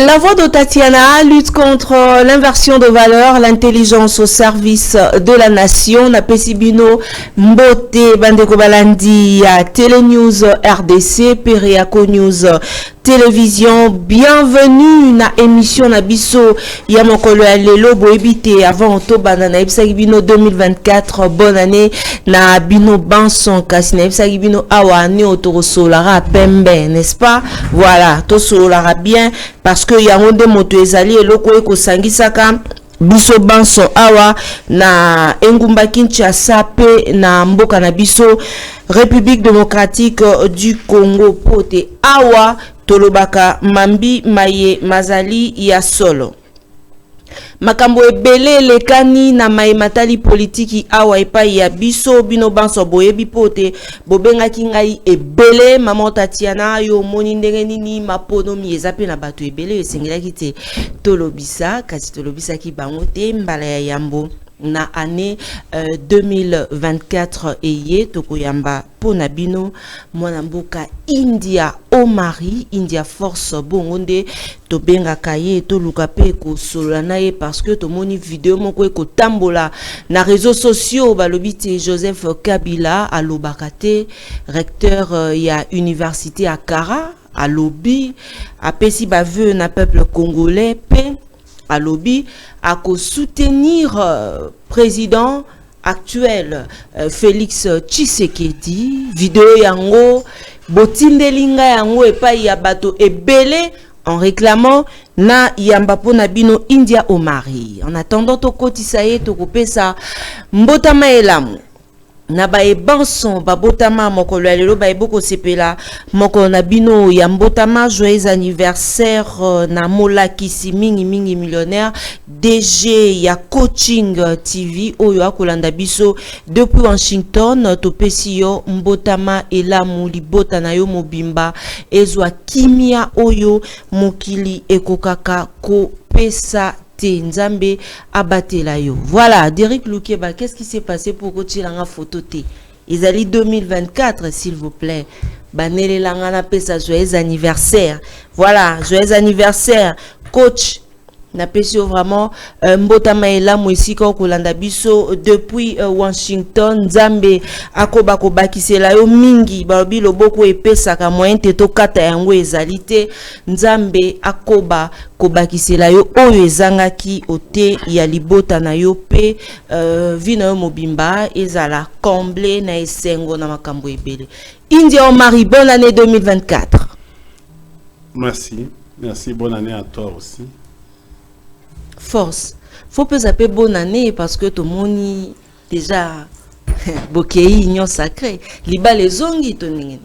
La voix de Tatiana lutte contre l'inversion de valeurs, l'intelligence au service de la nation. Na Pesibino Mbote Bandeko Balandi à Télénews RDC, Periaco News Télévision. Bienvenue na émission na biso ya mokolo ya lelo boebite avant tobanda na Ebisagibino 2024. Bonne année na bino banson kasi na Ebisagibino awa ne otorosolara pembe, n'est-ce pas? Voilà, to solara bien parce que ya onde moto ezali eloko ekosangisaka biso banso awa na engumba Kinshasa pe na mboka na biso République démocratique du Congo pote awa tolobaka mambi maye mazali ya solo. Makambo ebele lekani na matali politiki awa epai ya biso bino banso boyebi pote bobengaki ngai ebele mama Tatiana yo moni ndenge nini maponomi ezape na bato ebele esengelaki te tolobisa kasi tolobisa ki bango te mbala ya yambo na année 2024 eye tokoyamba pona bino mwana mboka India Omari India Force bongonde to benga kaye to luka pe ko solana ye parce que to moni vidéo moko ko tambola na réseaux sociaux balobite Joseph Kabila alobakate recteur ya université à Kara à lobby a pesi baveu na peuple congolais pe à lobby à soutenir président actuel Félix Tshisekedi. Vidéo yango botindelinga yango epai ya bato ebele en réclamant na yambapo na bino India Omari. En attendant to kotisa ye to kopesa mbotama elamu na bae banson babotama mokolo ya lelo bae boko sepela mokolo na bino ya mbotama. Joyeux anniversaire na molakisi mingi millionnaire DG ya Coaching TV oyo akolanda biso depuis Washington. Topesi yo mbotama elamu libota na yo mobimba ezwa kimia oyo mokili ekokaka ko pesa te nzambe abatela yo. Voilà, Derek Lukeba, qu'est-ce qui s'est passé pour que la photo te? Izali 2024 s'il vous plaît. Banele langana pesa joyeux anniversaire. Voilà, joyeux anniversaire coach. Na pesio vraiment mbotama elamu isika kolanda biso depuis Washington. Nzambe akoba kobakisela yo mingi babi loboko epesaka moyen te to kata yango ezalite. Nzambe akoba kobakisela yo oyo ezangaki ote ya libota na yo pe vina yo mobimba ezala comblé na esengo na makambo ebele. India Omari, bonne année 2024. Merci, bonne année à toi aussi. Force. Faut pas appeler bonne année parce que tout le monde déjà bokei nyon sacré. Libal et zongi toningen.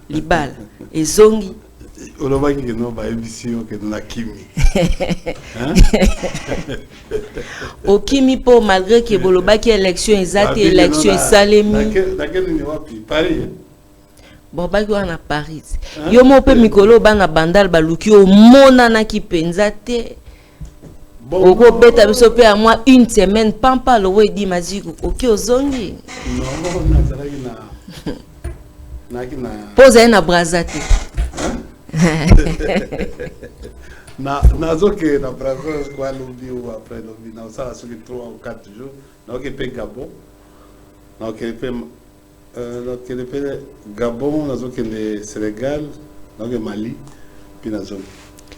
Libal et zongi. Oloba ki no ba ebisio ke na kimi. O kimi po malgré que boloba ki élection exacte élection salemi. D'accord ni wapi Paris. Bon ba ko na Paris. Yo mo pe mikolo bana bandal baluki o mona na ki penza te. Oko beta biso pe à moi une semaine pampa lo we di maziko oki ozongi. Non, nazalaki na pose na brazate. Nazoke na brazos kwa lobby ou après lobby na ça sur 3 ou 4 jours na ok pe Gabon na ok pe Gabon nazoke le Sénégal na ok Mali puis nazoke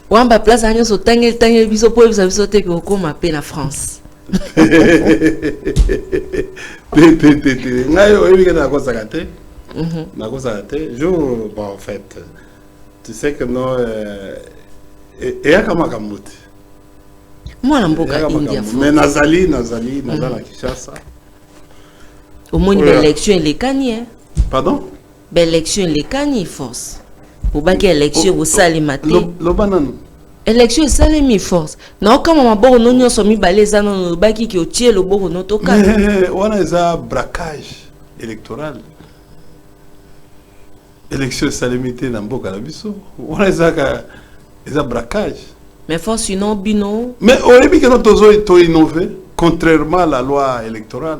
Wamba place anyo so tangel biso po biso te ko koma pe na France. Ngayo ebi na ko sakate. Na ko sakate. Bon en fait tu sais que non et kama kamuti. Moi na mboka India. Mais nazali nazala Kinshasa. Au moins l'élection les kani. Pardon? L'élection les kani force. Pour baki élection au salimate. Le banane. Élection salimi force. Non comme ma boro no nyo so mi baleza no baki ki otie lo boro no toka. On a ça braquage électoral. Élection salimité na mboka na biso. On a ça braquage. Mais force sinon bino. Mais on est bien que notre innové contrairement à la loi électorale.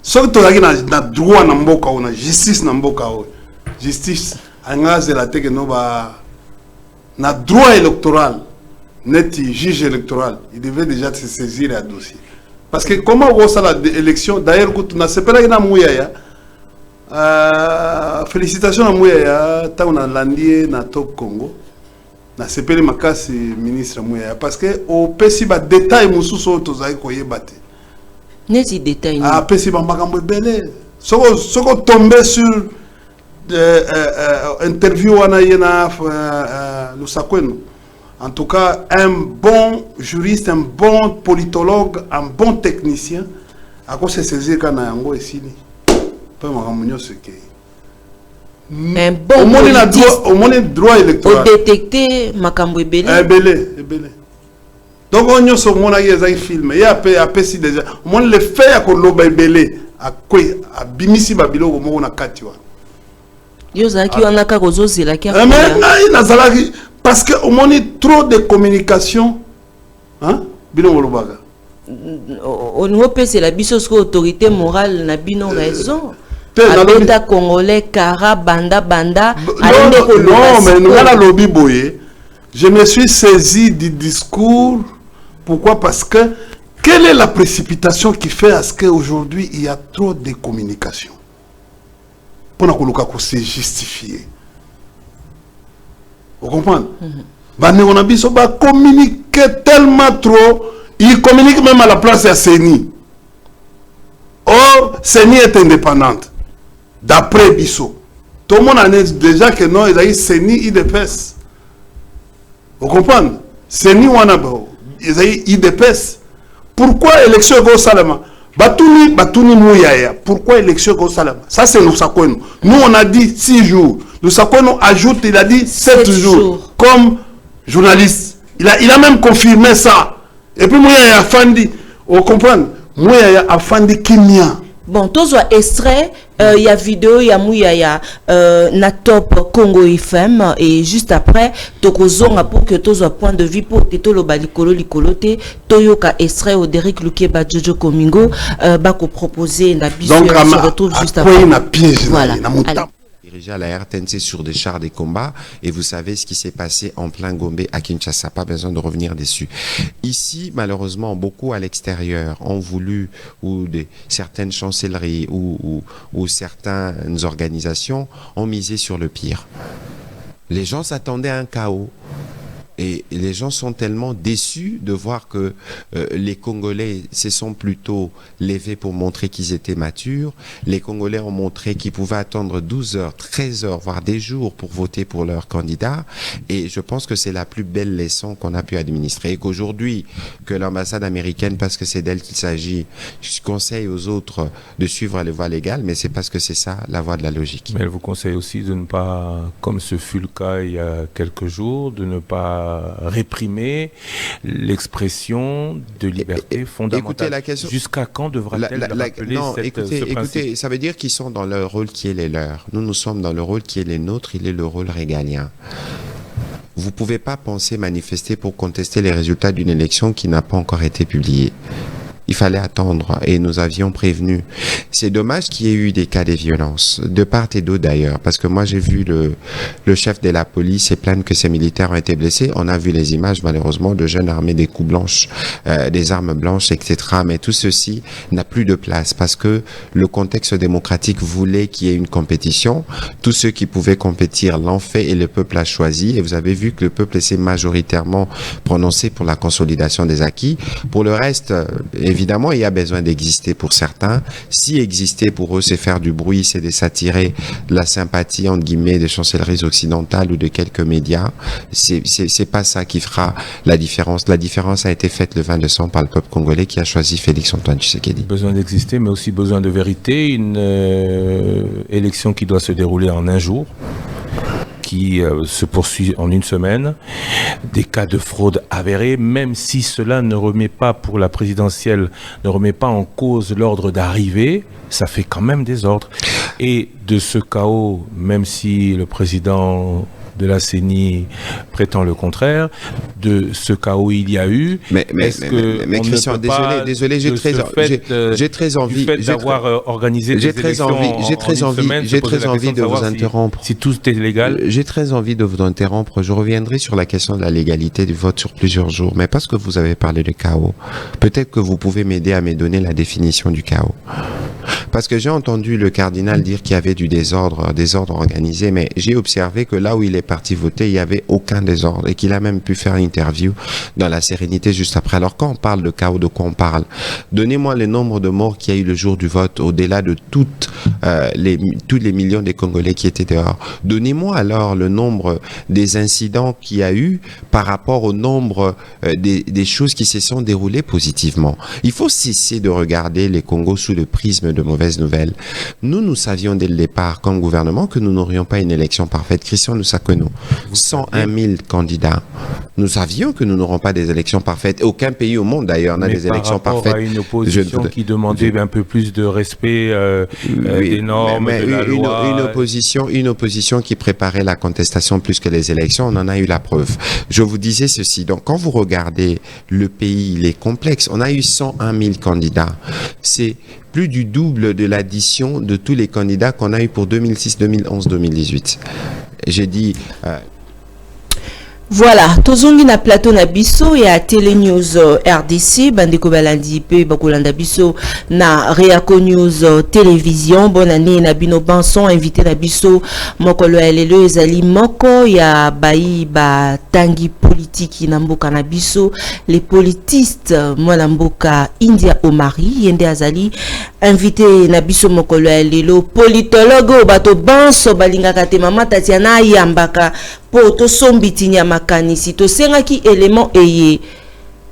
Sauf que tu as droit na mboka on a justice na mboka justice. Angaze la teke no ba na droit électoral, net juge électoral, il devait déjà se saisir à dossier. Parce que comment on voit l'élection, d'ailleurs, on a séparé na Mouyaya, félicitations à Mouyaya, on a landé na Top Congo, na séparé makasi ministre Mouyaya, parce que au PSI ba détail mususu otozaï koye bate. Nezi détail. Ah, PSI ba makambo belé. Soko tombé sur interview wana yena Lusakweno. En tout cas, un bon juriste, un bon politologue, un bon technicien, à cause de saisir quand on a ici. Pas ce qui un bon politiste au moins droit électoral. Au détecter makambo belé. Belé. Donc on y a mon aïe film. Il y a si déjà. Au moins le fait à qu'on l'obe belé à quoi à bimisi babilo au moins on a katiwa. Yozaki on a kagozo zela ki. Mais nazalaki parce qu'on a trop de communication. Hein? Bino Molobaga. Au niveau c'est la bisos autorité morale na bino raison. Abeta congolais Kara Banda. Non, mais nous allons lobby boyer. Je me suis saisi du discours. Pourquoi? Parce que quelle est la précipitation qui fait à ce qu'aujourd'hui il y a trop de communication? Pour que c'est justifié. Vous comprenez? On a communiqué tellement trop, il communique même à la place de CENI. Or, CENI est indépendante. D'après Bissot. Tout le monde a déjà que non, il y a CENI IDPS. Vous comprenez? CENI Wanabo, il y a IDPS. Pourquoi élection au Salama? Batuni Mouyaya. Pourquoi élection au Salama? Ça, c'est nous Sakweno. Nous, on a dit 6 jours. Nous Sakweno ajoute, il a dit 7 jours. Comme journaliste. Il a même confirmé ça. Et puis Mouyaya a fandi. Vous comprenez? Mouyaya a fandi Kimia. Bon, tous les extraits, il y a vidéo, il y a Mouyaya, na top Congo FM, et juste après, tokozonga pour que tous les points de vue pour que le balikolo likolote, toyoka extrait au Derek Lukeba Jojo Komingo, bako proposer la bisou, on se retrouve juste après. Voilà. Dirigé à la RTNC sur des chars des combats et vous savez ce qui s'est passé en plein Gombe à Kinshasa, pas besoin de revenir dessus. Ici, malheureusement, beaucoup à l'extérieur ont voulu, ou certaines chancelleries ou certaines organisations ont misé sur le pire. Les gens s'attendaient à un chaos. Et les gens sont tellement déçus de voir que les Congolais se sont plutôt levés pour montrer qu'ils étaient matures. Les Congolais ont montré qu'ils pouvaient attendre 12 heures, 13 heures, voire des jours pour voter pour leur candidat. Et je pense que c'est la plus belle leçon qu'on a pu administrer. Et qu'aujourd'hui, que l'ambassade américaine, parce que c'est d'elle qu'il s'agit, conseille aux autres de suivre les voies légales, mais c'est parce que c'est ça, la voie de la logique. Mais elle vous conseille aussi de ne pas, comme ce fut le cas il y a quelques jours, de ne pas réprimer l'expression de liberté fondamentale. Jusqu'à quand devra-t-elle rappeler écoutez, ça veut dire qu'ils sont dans le rôle qui est les leurs. Nous sommes dans le rôle qui est les nôtres, il est le rôle régalien. Vous ne pouvez pas penser manifester pour contester les résultats d'une élection qui n'a pas encore été publiée. Il fallait attendre et nous avions prévenu. C'est dommage qu'il y ait eu des cas de violence, de part et d'autre d'ailleurs, parce que moi j'ai vu le chef de la police et plaindre que ces militaires ont été blessés. On a vu les images malheureusement de jeunes armés des coups blanches, des armes blanches, etc. Mais tout ceci n'a plus de place parce que le contexte démocratique voulait qu'il y ait une compétition. Tous ceux qui pouvaient compétir l'ont fait et le peuple a choisi. Et vous avez vu que le peuple s'est majoritairement prononcé pour la consolidation des acquis. Pour le reste, évidemment, il y a besoin d'exister pour certains. Si exister pour eux, c'est faire du bruit, c'est de s'attirer de la sympathie, entre guillemets, des chancelleries occidentales ou de quelques médias, c'est pas ça qui fera la différence. La différence a été faite le 20 décembre par le peuple congolais qui a choisi Félix-Antoine Tshisekedi. Besoin d'exister, mais aussi besoin de vérité. Une élection qui doit se dérouler en un jour, qui se poursuit en une semaine, des cas de fraude avérés, même si cela ne remet pas pour la présidentielle, ne remet pas en cause l'ordre d'arrivée, ça fait quand même des ordres. Et de ce chaos, même si le président de la CENI prétend le contraire. De ce chaos il y a eu. Mais Christian, désolé, j'ai très envie d'avoir organisé des élections j'ai très envie de vous interrompre. Si tout est légal. J'ai très envie de vous interrompre. Je reviendrai sur la question de la légalité du vote sur plusieurs jours, mais parce que vous avez parlé de chaos, peut-être que vous pouvez m'aider à me donner la définition du chaos. Parce que j'ai entendu le cardinal dire qu'il y avait du désordre organisé, mais j'ai observé que là où il est parti voter, il n'y avait aucun désordre et qu'il a même pu faire une interview dans la sérénité juste après. Alors quand on parle de chaos, de quoi on parle? Donnez-moi le nombre de morts qu'il y a eu le jour du vote, au-delà de tous les millions de Congolais qui étaient dehors. Donnez-moi alors le nombre des incidents qu'il y a eu par rapport au nombre des choses qui se sont déroulées positivement. Il faut cesser de regarder les Congos sous le prisme de mauvaises nouvelles. Nous savions dès le départ, comme gouvernement, que nous n'aurions pas une élection parfaite. Christian, nous savons que nous, 101 000 candidats. Nous savions que nous n'aurons pas des élections parfaites. Aucun pays au monde, d'ailleurs, n'a des élections parfaites. À une opposition qui demandait un peu plus de respect des normes, de la loi. Une opposition qui préparait la contestation plus que les élections, on en a eu la preuve. Je vous disais ceci. Donc, quand vous regardez le pays, il est complexe. On a eu 101 000 candidats. C'est plus du double de l'addition de tous les candidats qu'on a eu pour 2006, 2011, 2018. J'ai dit... Voilà, tozongi na plateau na biso ya Télé News RDC, bandeko balandi pe bakolanda biso na Reaco News télévision. Bonne année na bino Banson, invité na biso mokolo ya lelo ezali moko ya bayi ba tangi politique na mboka na biso, les politistes mwana mboka India Omari yende azali invité na biso mokolo ya lelo, politologue bato Banso balingaka te mama Tatiana yambaka po to sombiti makanisi to sengaki élément eye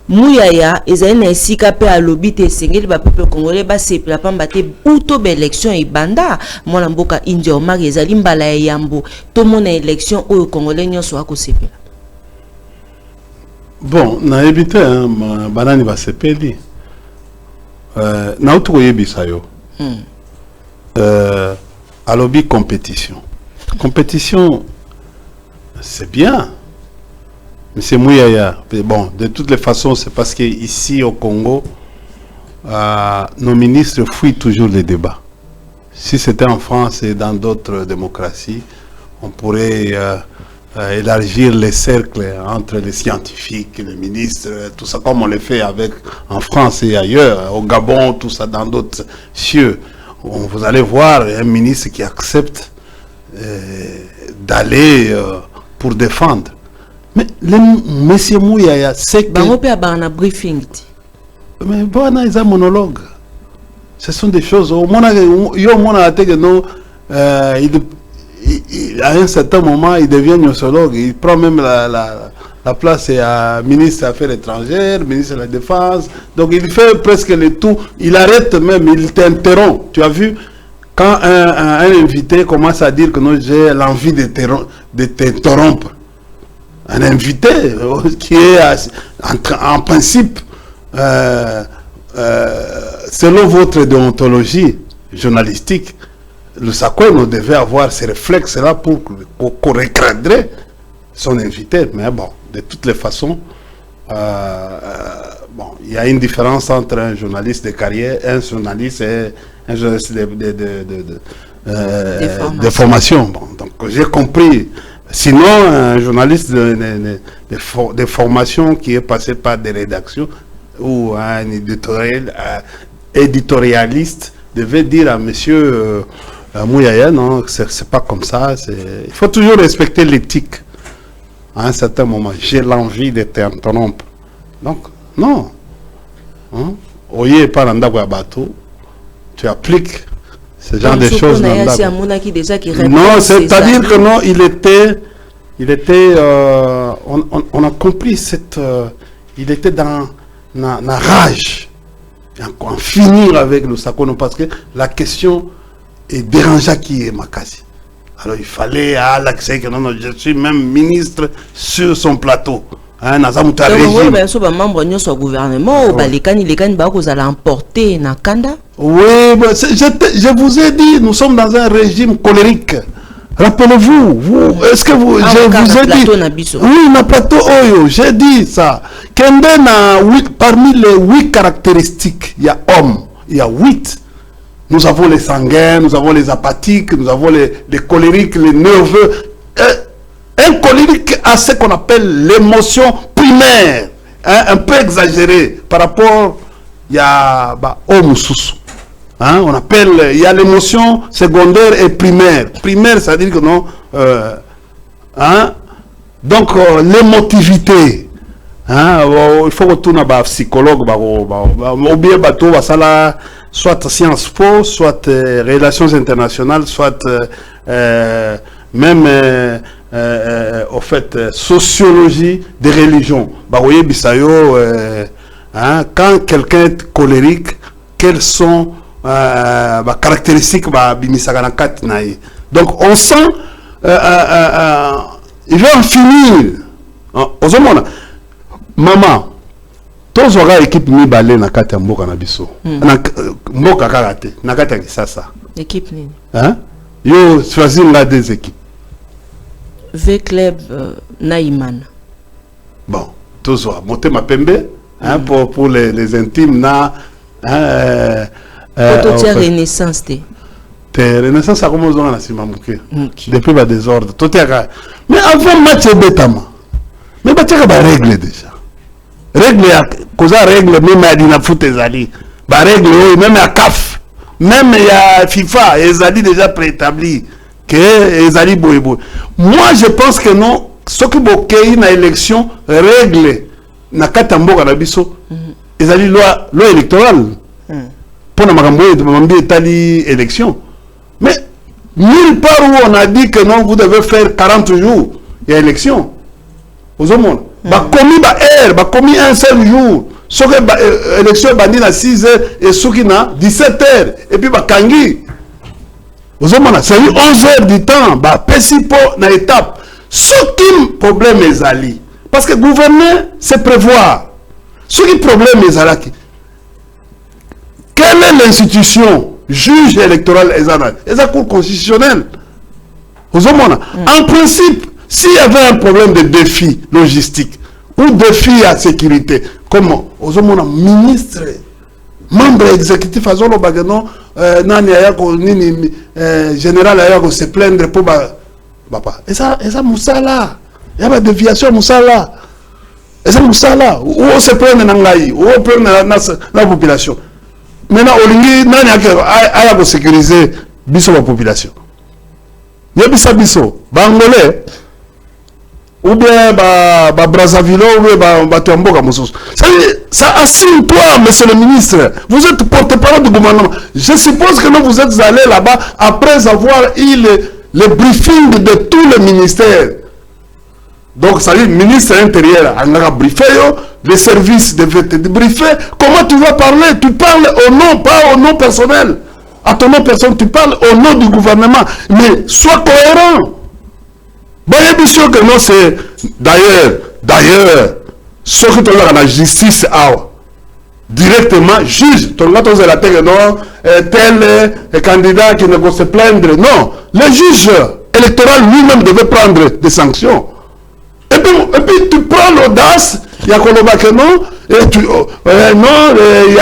muyaya ezali na esika pe alobi te sengeli ba peuple congolais ba sepela pamba te uto ba élection ibanda mwana mboka India Omari ezali mbala ya yambo to mona élection oyo congolais nyonso akosepela. Bon, na ebite banani ba sepeli na uto yebisa yo alobi compétition c'est bien, mais c'est Mouyaya. Bon, de toutes les façons, c'est parce qu'ici au Congo, nos ministres fuient toujours les débats. Si c'était en France et dans d'autres démocraties, on pourrait élargir les cercles entre les scientifiques, les ministres, tout ça, comme on le fait en France et ailleurs, au Gabon, tout ça, dans d'autres cieux. Vous allez voir un ministre qui accepte d'aller... pour défendre. Mais monsieur Mouyaya, c'est que... Mais bon, ils ont monologue. Ce sont des choses... à un certain moment, il devient nosologue. Il prend même la place à ministre des Affaires étrangères, ministre de la Défense. Donc il fait presque le tout. Il arrête même, il t'interrompt. Tu as vu, quand un invité commence à dire que non, j'ai l'envie de t'interrompre, un invité qui est en principe, selon votre déontologie journalistique, le Sakoueno devait avoir ces réflexes-là pour recadrer son invité. Mais bon, de toutes les façons, bon, il y a une différence entre un journaliste de carrière, un journaliste et un journaliste de formation. Bon, donc j'ai compris. Sinon, un journaliste de formation qui est passé par des rédactions ou un éditorialiste devait dire à monsieur Mouyaya, non, c'est pas comme ça. Il faut toujours respecter l'éthique. À un certain moment, j'ai l'envie de t'interrompre. Donc, non. Oye par un bateau, tu appliques ce genre de choses. Non, c'est-à-dire que non, il était on a compris il était dans la rage, en finir avec le Sakoueno, parce que la question est dérangeante qui est Makasi. Alors il fallait l'accès que non, je suis même ministre sur son plateau. Oui, mais je vous ai dit, nous sommes dans un régime colérique. Rappelez-vous, est-ce que vous, je vous ai dit, oui, na plateau Oyo, j'ai dit ça. Parmi les 8 caractéristiques, il y a homme, il y a 8. Nous avons les sanguins, nous avons les apathiques, nous avons les colériques, les nerveux. Un colérique a ce qu'on appelle l'émotion primaire, hein, un peu exagérée par rapport à homme sous. Hein, on appelle, il y a l'émotion secondaire et primaire. Primaire, c'est-à-dire que non, hein, donc l'émotivité. Hein, il faut que tout un psychologue, ou bien soit Sciences Po, soit relations internationales, soit même au fait sociologie des religions. Hein, quand quelqu'un est colérique, quelles sont caractéristiques donc on sent il va en finir aux hommes. Maman, tous les équipes mi balé na kati mboka na biso na mboka karate na kati sasa équipe nini hein yo choisir là des équipes V Club Naïman. Bon, tous Motema Pembe hein pour les intimes na Renaissance Renaissance ça commence dans la Simamouké depuis le désordre tout mais avant match Betama mais bah tu as règle déjà règle cause règle même à dina foot ezali bah règle même à CAF même il y a FIFA ezali déjà préétabli que ezali boyebo. Moi je pense que non ce que bokei na élection règle na katamboka na biso ezali loi électorale pour na makambo de etali élection mais nulle part où on a dit que non vous devez faire 40 jours il y a élection aux hommes bah commis un seul jour ce que élection bandi na 6 heures et ce qui na 17 heures et puis bah kangi aux hommes c'est 11 heures du temps bah pesipo na étape ce qui problème est ali parce que gouverner c'est prévoir ce qui problème est alaki. Quelle est l'institution juge électoral et la cour constitutionnelle aux hommes en principe s'il y avait un problème de défi logistique ou défi à sécurité comme aux hommes ministre membre exécutif à zolo bagano nani ayako nini général ayako se plaindre pour papa et ça musala il y a pas déviation musala et ça musala ou on se plaindre nangai ou on plaindre la population. Maintenant, Olingi, nani ayako sécuriser biso la population. Yebisa biso, Bangolais, ou bien Brazzaville, ou bien Tuamboka Moussous. Ça assigne toi, monsieur le ministre. Vous êtes porte-parole du gouvernement. Je suppose que vous êtes allé là-bas après avoir eu le briefing de tous les ministères. Donc, ça veut dire ministre intérieur, on a briefé, les services devaient te briefer. Comment tu vas parler? Tu parles au nom, pas au nom personnel. À ton nom personnel, tu parles au nom du gouvernement. Mais sois cohérent. Bon, il y a sûr que non, c'est d'ailleurs, ce que tu as dans la justice, directement, juge, tu as la terre, non, tel candidat qui ne peut se plaindre. Non, le juge électoral lui-même devait prendre des sanctions. Et puis tu prends l'audace, il y a que non, et tu, non, il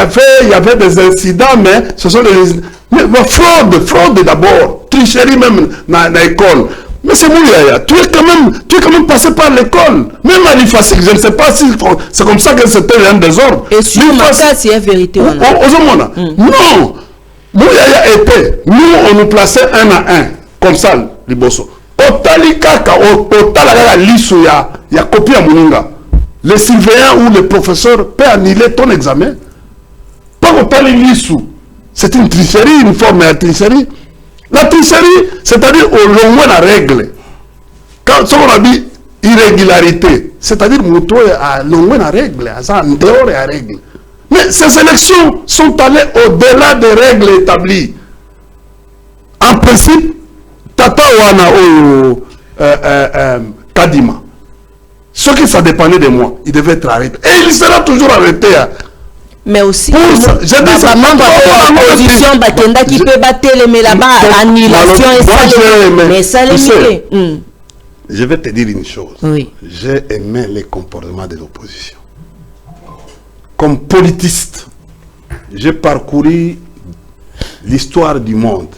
y avait des incidents, mais ce sont des incidents. Mais fraude d'abord, tricherie même dans l'école. Mais c'est Mouyaya, tu es quand même passé par l'école. Même à l'IFASIC, je ne sais pas si c'est comme ça que c'était un désordre. Et sur le cas, c'est la vérité. Non, Mouyaya était, nous on nous plaçait 1 à 1, comme ça, les bossos. Il y a copie à Mouninga. Le surveillant ou le professeur peut annuler ton examen. Pas au Lissou. C'est une tricherie, une forme de tricherie. La tricherie, c'est-à-dire au long de la règle. Quand on a dit irrégularité, c'est-à-dire à long de la règle, en dehors de la règle. Mais ces élections sont allées au-delà des règles établies. En principe, Tata Wana ou Kadima. Ce qui ça dépendait de moi, il devait être arrêté. Et il sera toujours arrêté. Mais aussi, je dis ça, l'opposition, qui peut battre mais là-bas, annulation et ça, je vais te dire une chose. Oui. J'ai aimé les comportements de l'opposition. Comme politiste, j'ai parcouru l'histoire du monde.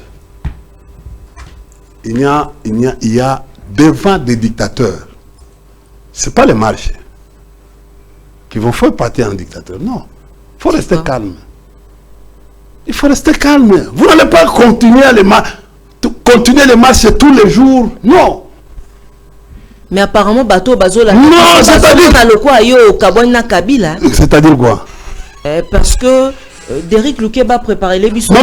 Il y a devant des dictateurs. Ce n'est pas les marchés qui vont faire partie en dictateur. Non. Il faut rester calme. Il faut rester calme. Vous n'allez pas continuer les marches tous les jours. Non. Mais apparemment, Bato Bazola. Non, c'est-à-dire. C'est-à-dire quoi? Parce que Derrick Lukeba préparait les bisous. Non,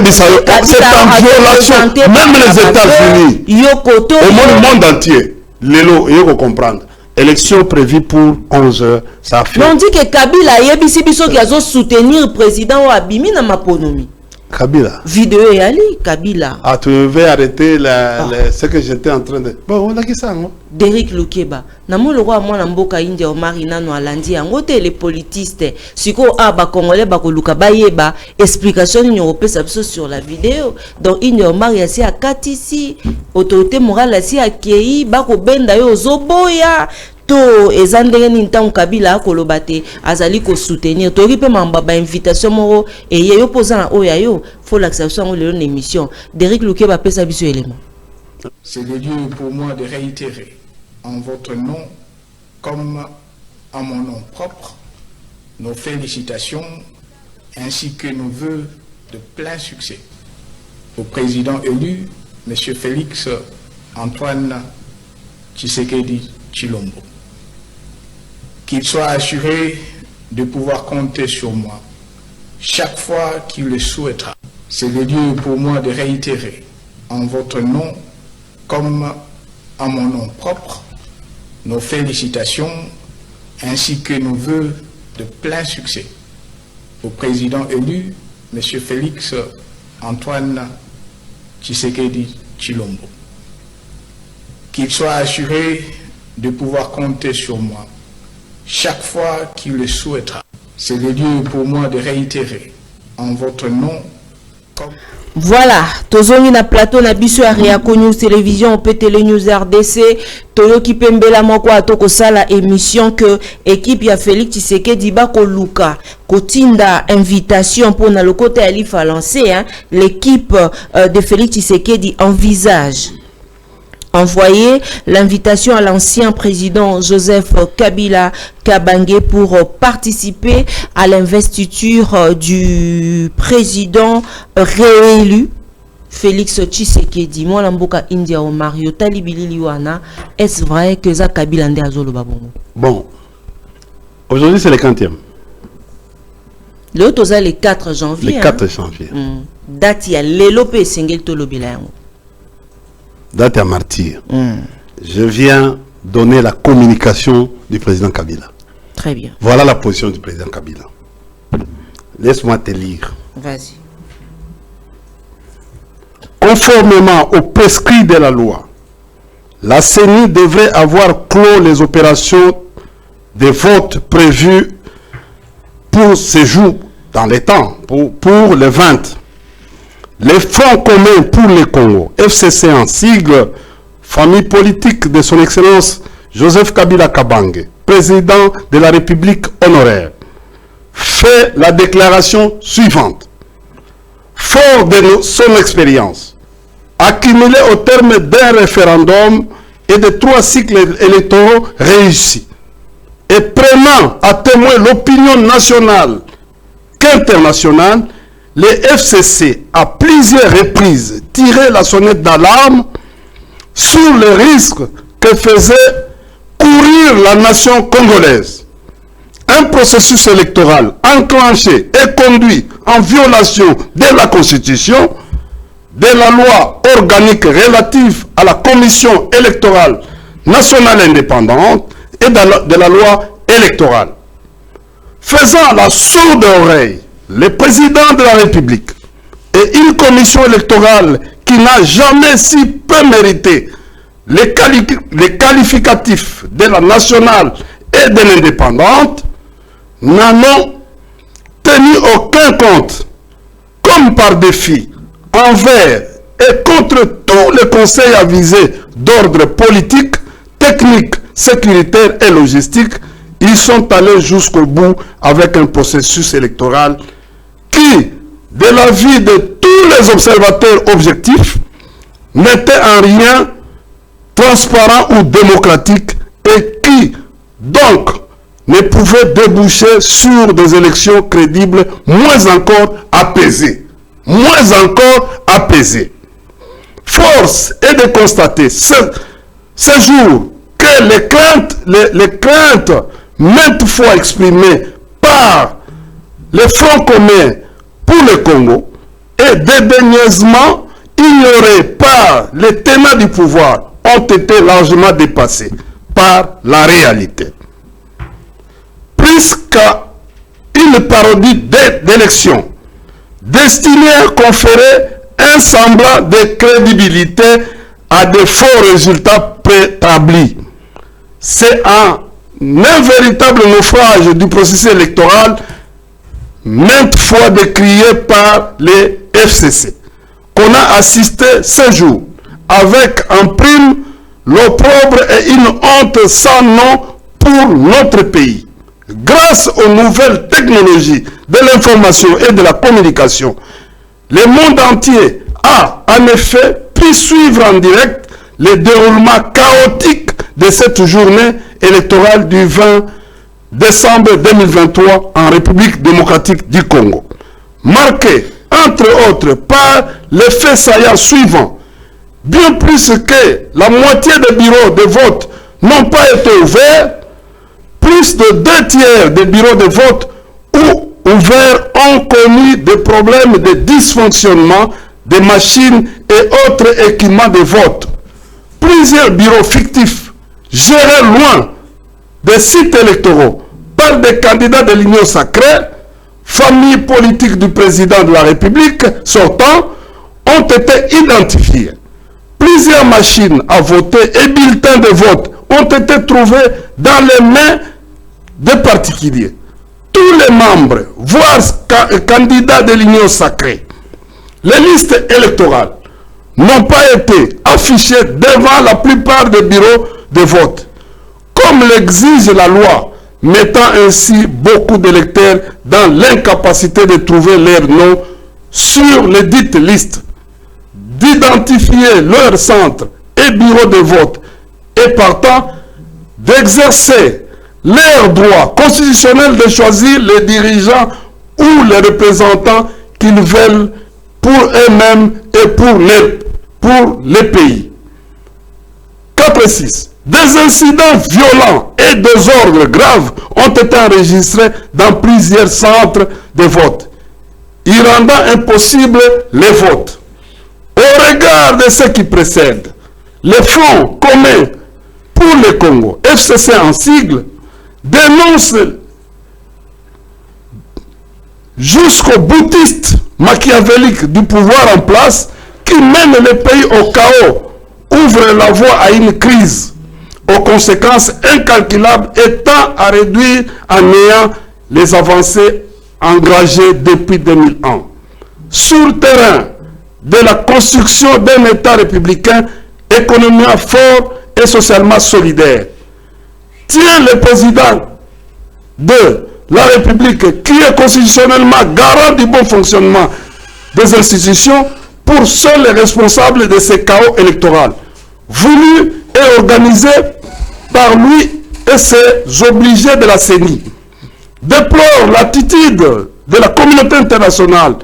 c'est en violation. Même les États-Unis. Au monde entier. Lélo, il faut comprendre. Élection prévue pour 11h. Ça fait. Mais on dit que Kabila qui a soutenir le président Abimi dans ma ponomie. Kabila. Vidéo et Ali, Kabila. Ah, tu veux arrêter ce que j'étais en train de. Bon, on a qui ça, non? Derrick Lukeba. Namo le roi moi Namboka India Omar Inano Alandi. Angote les politistes. Siko aba Congolais bako Luka Bayeba. Explication européenne sur la vidéo. Donc India Omar yasi a katisi. Autorité morale yasi a kei. Bako benda yo zoboya. To ezandenge nintan Kabila kolobate azali ko soutenir to ripe mamba ba invitation moro et yo posant oya yo faut l'acceptation de l'émission Derrick Lukeba pesa biso élément. C'est le lieu pour moi de réitérer en votre nom comme en mon nom propre nos félicitations ainsi que nos vœux de plein succès au président élu M. Félix Antoine Tshisekedi Tshilombo. Qu'il soit assuré de pouvoir compter sur moi chaque fois qu'il le souhaitera. C'est le lieu pour moi de réitérer en votre nom comme en mon nom propre nos félicitations ainsi que nos vœux de plein succès au président élu M. Félix Antoine Tshisekedi Tshilombo. Qu'il soit assuré de pouvoir compter sur moi chaque fois qu'il le souhaitera. C'est le lieu pour moi de réitérer en votre nom comme... Voilà, tozongi na plateau na biso ya Réaco News Télévision pe Télé News RDC toyoki pembela moko atoko sala émission que équipe ya Félix Tshisekedi bako luka kotinda invitation pour na le côté Alifa lancé hein, l'équipe de Félix Tshisekedi envisage envoyer l'invitation à l'ancien président Joseph Kabila Kabange pour participer à l'investiture du président réélu Félix Tshisekedi. Moi Lamboka India Omar Yotali Bililiwana. Est-ce vrai que ça Kabila nde azolo babongo? Bon, aujourd'hui c'est le 40e. Le toza le 4 janvier. Le 4 janvier. Date ya lelo pe sengel to lobela yango. Date à martyr. Je viens donner la communication du président Kabila. Très bien. Voilà la position du président Kabila. Laisse-moi te lire. Vas-y. Conformément au prescrit de la loi, la CENI devrait avoir clos les opérations de vote prévues pour ce jour dans les temps, pour le 20. Les fonds communs pour le Congo, FCC en sigle, famille politique de son Excellence Joseph Kabila Kabange, président de la République honoraire, fait la déclaration suivante. Fort de son expérience, accumulée au terme d'un référendum et de 3 cycles électoraux réussis, et prenant à témoin l'opinion nationale qu'internationale, les FCC, à plusieurs reprises, tiraient la sonnette d'alarme sur le risque que faisait courir la nation congolaise. Un processus électoral enclenché et conduit en violation de la Constitution, de la loi organique relative à la Commission électorale nationale indépendante et de la loi électorale. Faisant la sourde oreille, le président de la République et une commission électorale qui n'a jamais si peu mérité les qualificatifs de la nationale et de l'indépendante n'en ont tenu aucun compte, comme par défi, envers et contre tous les conseils avisés d'ordre politique, technique, sécuritaire et logistique. Ils sont allés jusqu'au bout avec un processus électoral qui, de l'avis de tous les observateurs objectifs, n'était en rien transparent ou démocratique et qui, donc, ne pouvait déboucher sur des élections crédibles, moins encore apaisées. Moins encore apaisées. Force est de constater ce jour que les craintes maintes fois exprimées par le Front commun pour le Congo et dédaigneusement ignorées par les tenants du pouvoir ont été largement dépassées par la réalité. Plus qu'à une parodie d'élection destinée à conférer un semblant de crédibilité à de faux résultats préétablis. C'est un véritable naufrage du processus électoral maintes fois décrié par les FCC qu'on a assisté ce jour avec en prime l'opprobre et une honte sans nom pour notre pays. Grâce aux nouvelles technologies de l'information et de la communication, le monde entier a en effet pu suivre en direct le déroulement chaotique de cette journée électorale du 20 décembre 2023 en République démocratique du Congo, marquée entre autres par les faits saillants suivants. Bien plus que la moitié des bureaux de vote n'ont pas été ouverts, plus de 2/3 des bureaux de vote ou ouverts ont connu des problèmes de dysfonctionnement des machines et autres équipements de vote. Plusieurs bureaux fictifs gérés loin des sites électoraux par des candidats de l'Union sacrée, famille politique du président de la République sortant, ont été identifiés. Plusieurs machines à voter et bulletins de vote ont été trouvés dans les mains des particuliers. Tous les membres, voire candidats de l'Union sacrée, les listes électorales n'ont pas été affichées devant la plupart des bureaux de vote, comme l'exige la loi, mettant ainsi beaucoup d'électeurs dans l'incapacité de trouver leur nom sur les dites listes, d'identifier leur centre et bureau de vote et partant d'exercer leur droit constitutionnel de choisir les dirigeants ou les représentants qu'ils veulent pour eux-mêmes et pour les pays. Cas précis, des incidents violents et désordres graves ont été enregistrés dans plusieurs centres de vote, y rendant impossible les votes. Au regard de ce qui précède, le Front commun pour le Congo, FCC en sigle, dénonce jusqu'au boutiste machiavélique du pouvoir en place qui mène le pays au chaos, ouvre la voie à une crise, aux conséquences incalculables et tend à réduire à néant les avancées engagées depuis 2001. Sur le terrain de la construction d'un État républicain économiquement fort et socialement solidaire, tient le président de la République, qui est constitutionnellement garant du bon fonctionnement des institutions, pour seuls les responsables de ces chaos électoraux, voulu et organisé par lui et ses obligés de la CENI. Déplore l'attitude de la communauté internationale,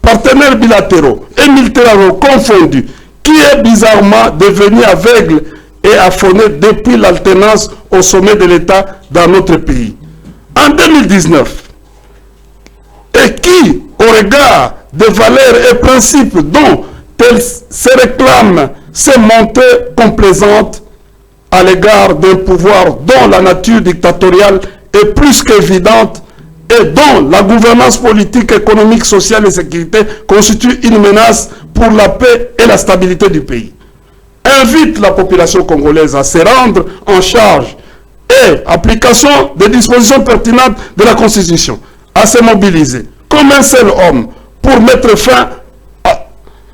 partenaires bilatéraux et multilatéraux confondus, qui est bizarrement devenu aveugle et affolé depuis l'alternance au sommet de l'État dans notre pays. En 2019, et qui, au regard des valeurs et principes dont elle se réclame, s'est montrée complaisante à l'égard d'un pouvoir dont la nature dictatoriale est plus qu'évidente et dont la gouvernance politique, économique, sociale et sécurité constitue une menace pour la paix et la stabilité du pays. Invite la population congolaise à se rendre en charge et application des dispositions pertinentes de la Constitution, à se mobiliser comme un seul homme pour mettre fin à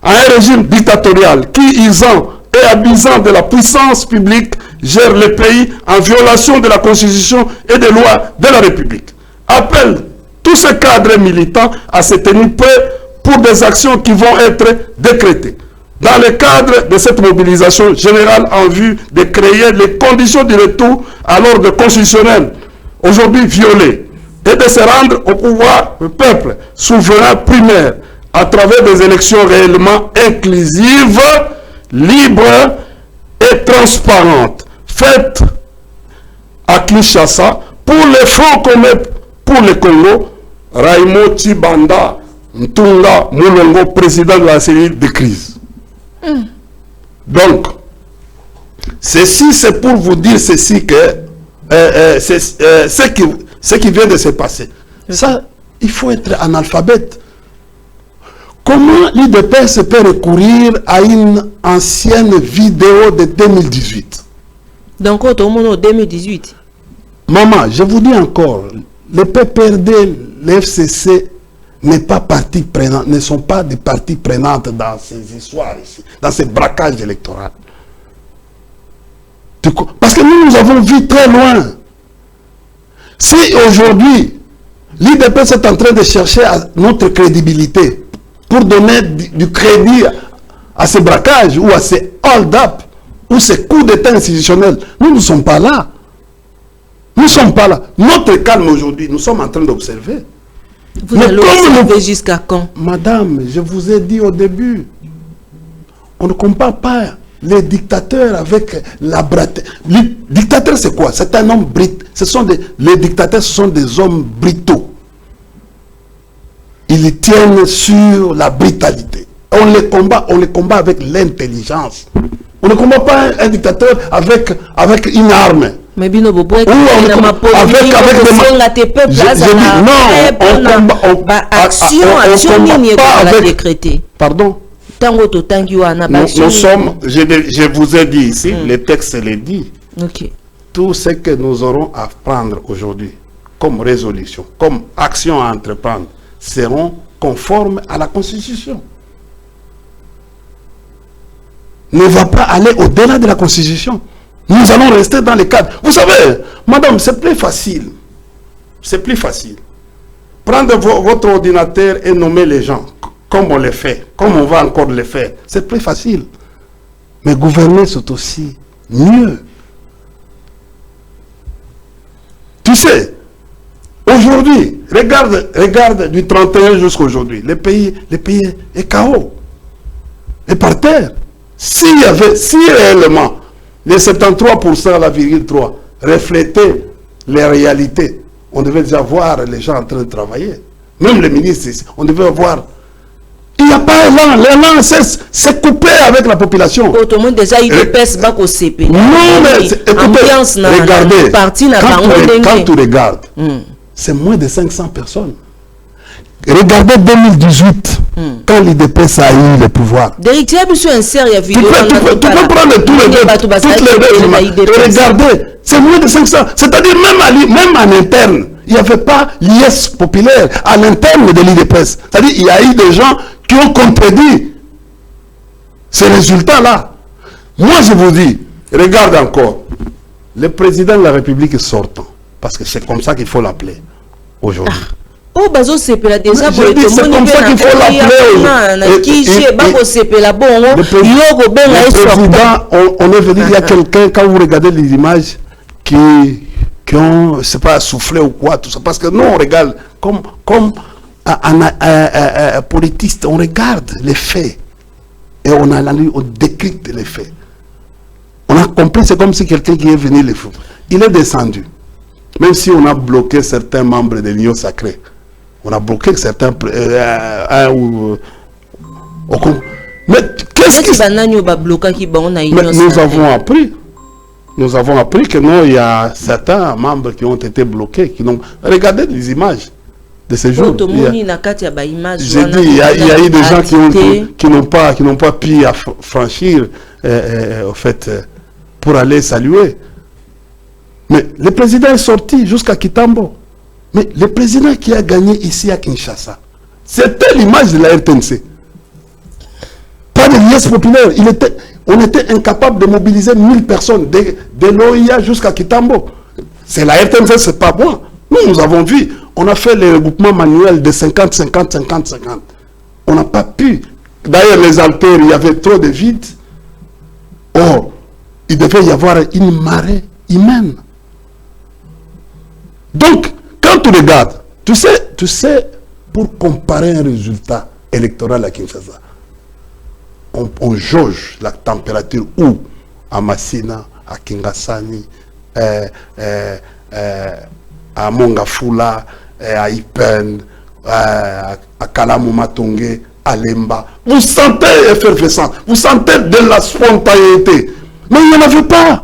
un régime dictatorial qui, usant et abusant de la puissance publique, gère le pays en violation de la Constitution et des lois de la République. Appelle tous ces cadres militants à se tenir prêts pour des actions qui vont être décrétées. Dans le cadre de cette mobilisation générale en vue de créer les conditions du retour à l'ordre constitutionnel, aujourd'hui violé, et de se rendre au pouvoir du peuple souverain primaire à travers des élections réellement inclusives, libres et transparentes, faites à Kinshasa pour les Front commun pour le Congo, Raymond Tshibanda Ntunga Moulongo, président de la cellule de crise. Donc, ceci c'est pour vous dire ceci que ce qui vient de se passer. Ça, il faut être analphabète. Comment l'IDPS peut recourir à une ancienne vidéo de 2018? Donc, au monde en 2018. Maman, je vous dis encore, le PPRD, le FCC n'est pas partie prenante, ne sont pas des parties prenantes dans ces histoires ici, dans ces braquages électoraux. Parce que nous avons vu très loin. Si aujourd'hui, l'IDPS est en train de chercher notre crédibilité pour donner du crédit à ces braquages ou à ces hold-up ou ces coups d'état institutionnels, nous ne sommes pas là. Nous ne sommes pas là. Notre calme aujourd'hui, nous sommes en train d'observer. Vous allez observer jusqu'à quand? Madame, je vous ai dit au début, on ne compare pas les dictateurs avec la braté. Le dictateur, c'est quoi? C'est un homme brit. Les dictateurs, ce sont des hommes brutaux. Ils tiennent sur la brutalité. On les combat avec l'intelligence. On ne combat pas un dictateur avec une arme. Mais Bino Bobo, avec des pardon. Nous sommes, je vous ai dit ici, le texte le dit. Okay. Tout ce que nous aurons à prendre aujourd'hui comme résolution, comme action à entreprendre, seront conformes à la Constitution. Ne va pas aller au-delà de la Constitution. Nous allons rester dans les cadres. Vous savez, madame, c'est plus facile. C'est plus facile. Prendre votre ordinateur et nommer les gens, comme on le fait, comme on va encore le faire. C'est plus facile. Mais gouverner, c'est aussi mieux. Tu sais, aujourd'hui, regarde du 31 jusqu'à aujourd'hui, le pays est KO. Et par terre. Si réellement les 73%, la virgule 3, reflétaient les réalités, on devait déjà voir les gens en train de travailler. Même les ministres ici, on devait voir. Il n'y a pas élan. L'élan, c'est coupé avec la population. Tout le monde déjà, il pèse pas au CP. Non, mais écoutez, regardez, quand tu regardes, c'est moins de 500 personnes. Regardez 2018, quand l'IDPS a eu le pouvoir. Tu peux prendre toutes les deux. Regardez, c'est moins de 500. C'est-à-dire même en interne, il n'y avait pas l'IS populaire à l'interne de l'IDPS. C'est-à-dire il y a eu des gens qui ont contredit ces résultats-là. Moi, je vous dis, regarde encore, le président de la République sortant, parce que c'est comme ça qu'il faut l'appeler aujourd'hui. Oh, bazo sepela déjà pour le c'est comme ça qu'il faut l'appeler. Le président, on est venu, il y a quelqu'un, quand vous regardez les images, qui ont, c'est pas soufflé ou quoi, tout ça. Parce que nous, on regarde, comme un politiste, on regarde les faits. Et on analyse, on décrypte les faits. On a compris, c'est comme si quelqu'un qui est venu les foutre. Il est descendu. Même si on a bloqué certains membres de l'Union sacrée. On a bloqué certains... mais qu'est-ce qui... nous avons appris. Nous avons appris que non, il y a certains membres qui ont été bloqués. Regardez les images de ces jours. J'ai dit, il y a eu des gens qui n'ont pas pu franchir, au fait, pour aller saluer. Mais le président est sorti jusqu'à Kitambo. Mais le président qui a gagné ici à Kinshasa, c'était l'image de la RTNC. Pas de liesse populaire. On était incapable de mobiliser 1000 personnes, de l'OIA jusqu'à Kitambo. C'est la RTNC, c'est pas moi. Nous avons vu, on a fait les regroupements manuels de 50, 50, 50, 50. On n'a pas pu. D'ailleurs, les Alpères, il y avait trop de vide. Or, il devait y avoir une marée humaine. Donc, quand tu regardes, tu sais, pour comparer un résultat électoral à Kinshasa, on jauge la température où à Massina, à Kingasani, à Mongafula, à Ipen, à Kalamu-Matongé, à Lemba. Vous sentez effervescent, vous sentez de la spontanéité. Mais il n'y en avait pas.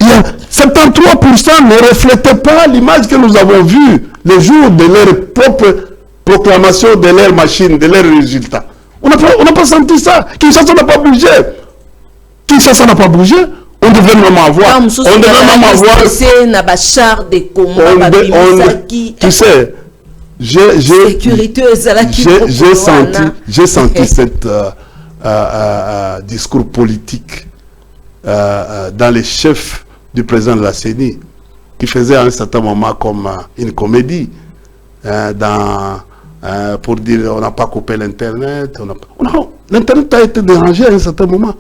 73% ne reflétaient pas l'image que nous avons vue le jour de leur propre proclamation, de leur machine, de leurs résultats. On n'a pas senti ça. Kinshasa n'a pas bougé. Kinshasa n'a pas bougé. On devait même avoir. On devait même avoir. Tu sais, j'ai senti cette discours politique dans les chefs du président de la CENI, qui faisait à un certain moment comme une comédie, pour dire on n'a pas coupé l'Internet. L'Internet a été dérangé à un certain moment.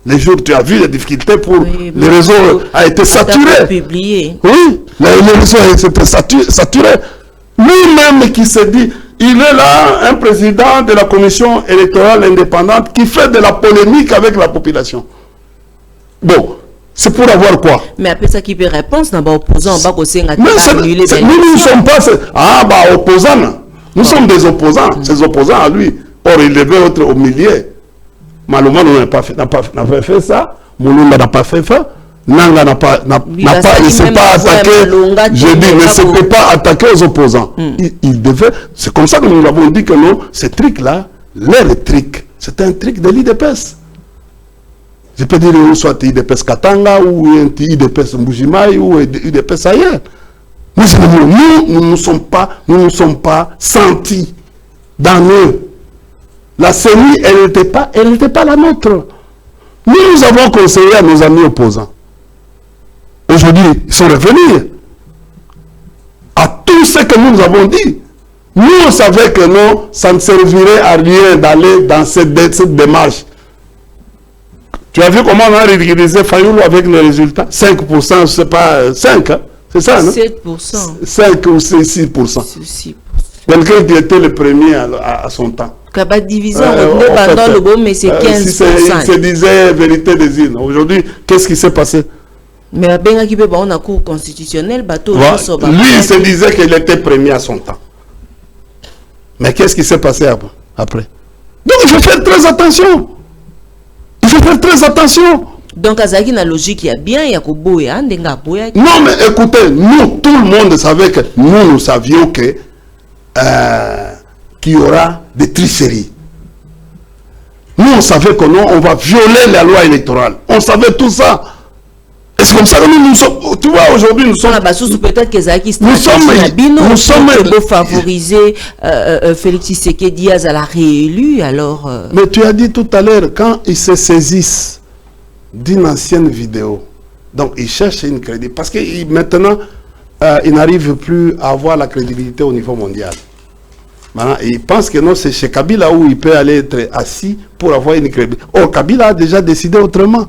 Les jours, tu as vu les difficultés pour les réseaux a été saturé. Oui, les réseaux a été saturé. Lui-même qui se dit, il est là, un président de la commission électorale indépendante qui fait de la polémique avec la population. Bon, c'est pour avoir quoi? Mais après ça, qui peut répondre, c'est d'abord opposant, on va annuler. Nous ne sommes pas. Opposants. Nous sommes des opposants. Ces opposants à lui. Or, il devait être au milieu. Malheureusement, nous n'a pas fait ça. Moulumba n'a pas fait ça. Nanga ne s'est pas attaqué. Je dis, ne s'est pas attaqué aux opposants. Il devait. C'est comme ça que nous avons dit que non, ces trucs-là, leur truc, c'est un truc de l'IDPS. Je peux dire soit IDPS Katanga ou IDPS Mbujimai ou IDPS ailleurs. Nous ne sommes pas sentis dans eux. La CENI, elle n'était pas la nôtre. Nous avons conseillé à nos amis opposants. Aujourd'hui, ils sont revenus. À tout ce que nous avons dit. Nous, on savait que non, ça ne servirait à rien d'aller dans cette démarche. Tu as vu comment on a ridiculisé Fayoulou avec les résultats? 5%, c'est pas 5, hein? C'est ça, non? 7%. 5 ou 6%. 6%. Quelqu'un qui était le premier à son temps. Kaba division, le bon, mais c'est 15%. Il se disait vérité des îles. Aujourd'hui, qu'est-ce qui s'est passé? Mais qui peut on a cour constitutionnel, bateau. Lui, il se disait qu'il était premier à son temps. Mais qu'est-ce qui s'est passé après? Donc, il faut faire très attention. Il faut faire très attention. Donc, à la logique, il y a bien, il y a Koboya, non, mais écoutez, nous, tout le monde savait que nous savions que qu'il y aura des tricheries. Nous, on savait que non, on va violer la loi électorale. On savait tout ça. Et c'est comme ça que nous sommes. Tu vois, aujourd'hui, nous sommes. Peut-être que nous sommes favoriser Félix Tshisekedi à la réélue, alors. Mais tu as dit tout à l'heure, quand ils se saisissent d'une ancienne vidéo, donc ils cherchent une crédibilité. Parce que maintenant, ils n'arrivent plus à avoir la crédibilité au niveau mondial. Maintenant, ils pensent que non, c'est chez Kabila où il peut aller être assis pour avoir une crédibilité. Or, Kabila a déjà décidé autrement.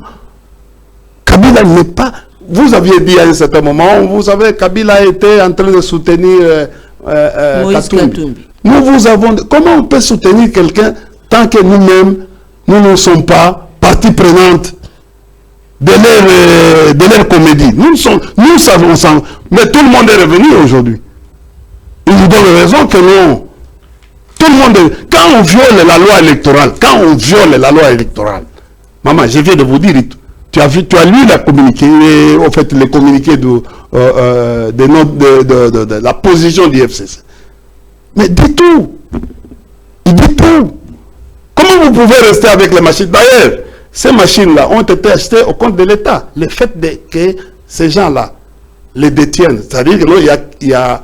Kabila n'est pas... Vous aviez dit à un certain moment, vous savez, Kabila était en train de soutenir Katumbi. Nous vous avons... Comment on peut soutenir quelqu'un tant que nous-mêmes, nous ne sommes pas partie prenante de leur comédie? Nous savons ça. Mais tout le monde est revenu aujourd'hui. Il nous donne raison que non. Tout le monde... Quand on viole la loi électorale, maman, je viens de vous dire... Tu as lu la communiqué, en fait, les communiqués de la position du FCC. Mais dit tout. Il dit tout. Comment vous pouvez rester avec les machines? D'ailleurs, ces machines-là ont été achetées au compte de l'État. Le fait que ces gens-là les détiennent, c'est-à-dire qu'il y a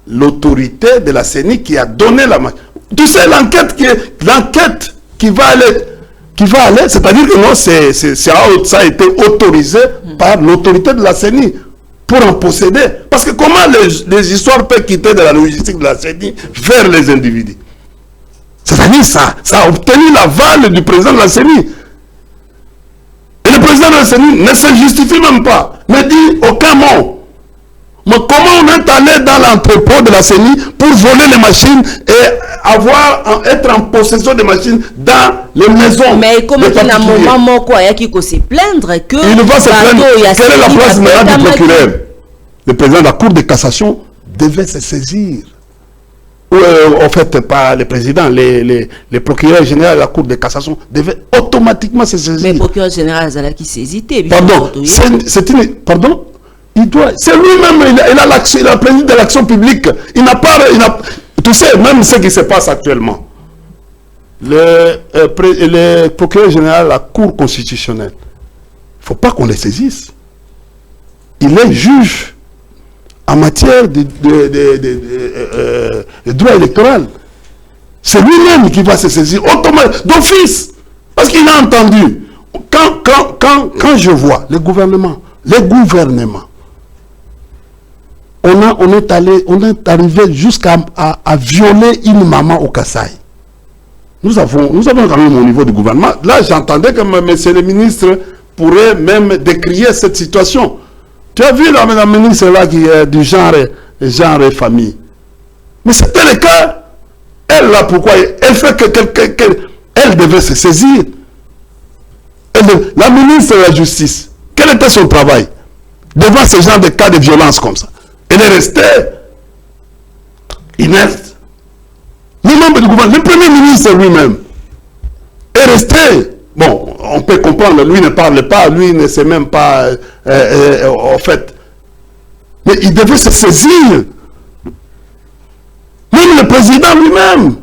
l'autorité de la CENI qui a donné la machine. Tu sais, l'enquête qui va aller, c'est-à-dire que non, ça a été autorisé par l'autorité de la CENI pour en posséder. Parce que comment les histoires peuvent quitter de la logistique de la CENI vers les individus? C'est-à-dire ça a obtenu l'aval du président de la CENI. Et le président de la CENI ne se justifie même pas, ne dit aucun mot. Mais comment on est allé dans l'entrepôt de la CENI pour voler les machines et être en possession des machines dans les maisons? Mais comme il y a un moment qui se plaindre que il va se plaindre. Quelle est la place maintenant du procureur? Le président de la Cour de cassation devait se saisir. En fait, pas le président, les procureurs généraux de la Cour de cassation devaient automatiquement se saisir. Mais le procureur général qui saisit. Pardon, pardon. C'est lui-même, il a président de l'action publique. Tu sais, même ce qui se passe actuellement. Le procureur général de la Cour constitutionnelle, il ne faut pas qu'on les saisisse. Il est juge en matière de droit électoral. C'est lui-même qui va se saisir automatiquement, d'office. Parce qu'il a entendu. Quand je vois les gouvernements, on est arrivé jusqu'à violer une maman au Kasaï. Nous avons quand même au niveau du gouvernement. Là, j'entendais que M. le ministre pourrait même décrier cette situation. Tu as vu la ministre là qui est du genre et famille. Mais c'était le cas. Elle là, pourquoi? Elle fait elle devait se saisir. La ministre de la Justice, quel était son travail devant ce genre de cas de violence comme ça? Elle est restée inerte. Les membres du gouvernement, le premier ministre lui-même, est resté. Bon, on peut comprendre, lui ne parle pas, lui ne sait même pas, en fait. Mais il devait se saisir. Même le président lui-même,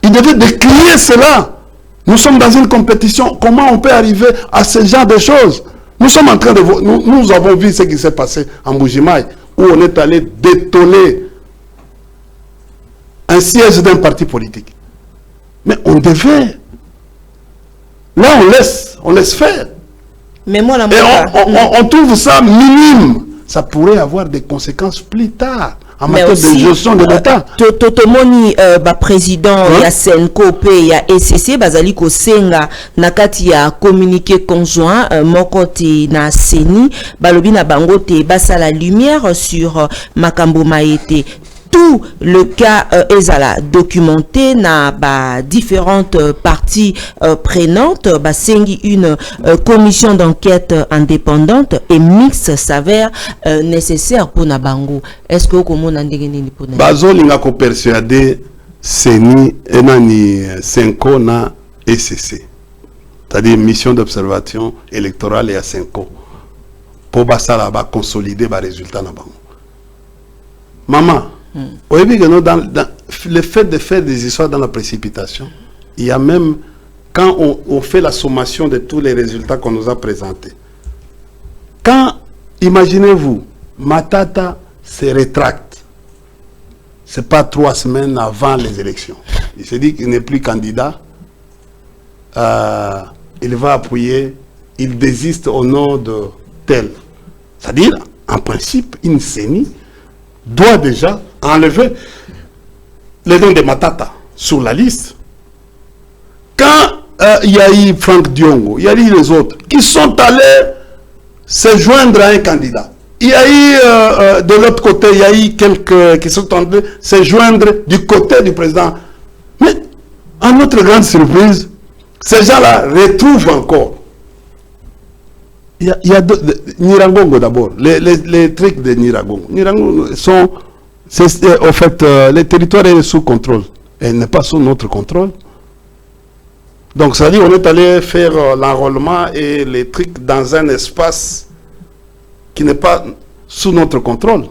il devait décrier cela. Nous sommes dans une compétition. Comment on peut arriver à ce genre de choses? Nous sommes en train de... Nous avons vu ce qui s'est passé en Bujimaï, où on est allé détonner un siège d'un parti politique. Mais on devait... Là, on laisse faire. Mais moi, on trouve ça minime. Ça pourrait avoir des conséquences plus tard en matière de gestion de l'État. Totomoni, président, il y a Senko, il y a ECC, Bazali Kosenga, Nakati a communiqué conjoint, Mokoti na Seni, Balobi na Bangote, Bassa la lumière sur Makambo Maete. Tout le cas est documenté na différentes parties prenantes. Sengi une commission d'enquête indépendante et mixte s'avère nécessaire pour Nabango. Est-ce que vous avez pour Bazo linga ko persuadé Seni enani Senko na ECC, c'est-à-dire mission d'observation électorale et à Senko pour basala ba consolider ba résultat na bango. Maman, dans le fait de faire des histoires dans la précipitation, il y a même, quand on fait la sommation de tous les résultats qu'on nous a présentés, quand, imaginez-vous, Matata se rétracte, c'est pas 3 semaines avant les élections. Il se dit qu'il n'est plus candidat, il va appuyer, il désiste au nom de tel. C'est-à-dire, en principe, une CENI doit déjà enlever les noms de Matata sur la liste. Quand il y a eu Franck Diongo, il y a eu les autres qui sont allés se joindre à un candidat. Il y a eu de l'autre côté, il y a eu quelques qui sont allés se joindre du côté du président. Mais à notre grande surprise, ces gens-là retrouvent encore. Il y a Niragongo d'abord, les trucs de Niragongo. Niragongo sont, en fait, le territoire est sous contrôle. Elle n'est pas sous notre contrôle. Donc, ça dit, on est allé faire l'enrôlement et les trucs dans un espace qui n'est pas sous notre contrôle.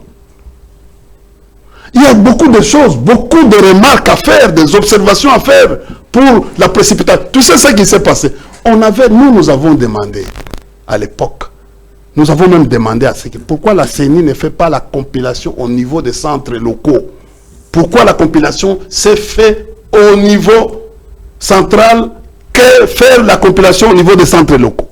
Il y a beaucoup de choses, beaucoup de remarques à faire, des observations à faire pour la précipitation. Tu sais ce qui s'est passé? Nous avons demandé à l'époque Nous avons même demandé à ce que pourquoi la CENI ne fait pas la compilation au niveau des centres locaux. Pourquoi la compilation s'est faite au niveau central que faire la compilation au niveau des centres locaux.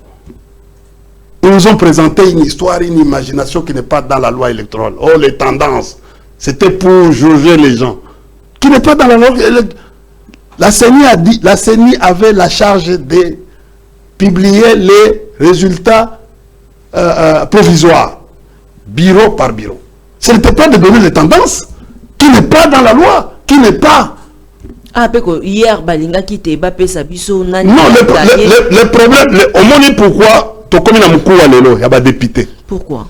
Ils nous ont présenté une histoire, une imagination qui n'est pas dans la loi électorale. Oh, les tendances, c'était pour juger les gens. Qui n'est pas dans la loi. La CENI a dit, la CENI avait la charge de publier les résultats provisoires, bureau par bureau. Ce n'était pas de donner les tendances, qui n'est pas dans la loi, qui n'est pas. Ah, peko, hier, balinga qui te bape sabiso nani. Non, le problème, au moins pourquoi, tu comme il y a des députés. Pourquoi?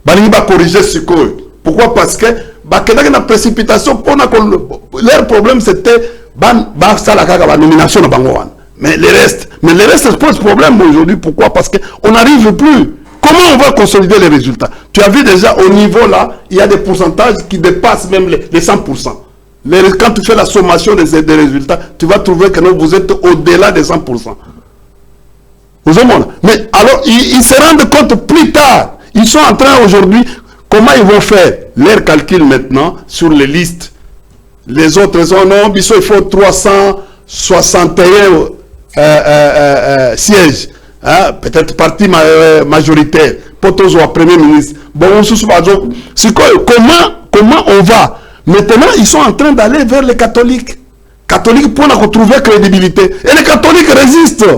Balinga va corriger ce que. Pourquoi? Parce que, la précipitation, leur problème c'était, la nomination de Bangoan. Mais le reste pose problème aujourd'hui. Pourquoi? Parce qu'on n'arrive plus. Comment on va consolider les résultats? Tu as vu déjà au niveau là, il y a des pourcentages qui dépassent même les 100%. Quand tu fais la sommation des résultats, tu vas trouver que vous êtes au-delà des 100%. Vous avez mais alors, ils se rendent compte plus tard. Ils sont en train aujourd'hui, comment ils vont faire leurs calculs maintenant sur les listes. Les autres sont, non, il faut 361 sièges. Hein, peut-être parti majoritaire. Pour tous au Premier ministre. Bon, c'est comment on va? Maintenant, ils sont en train d'aller vers les catholiques. Catholiques pour retrouver crédibilité. Et les catholiques résistent.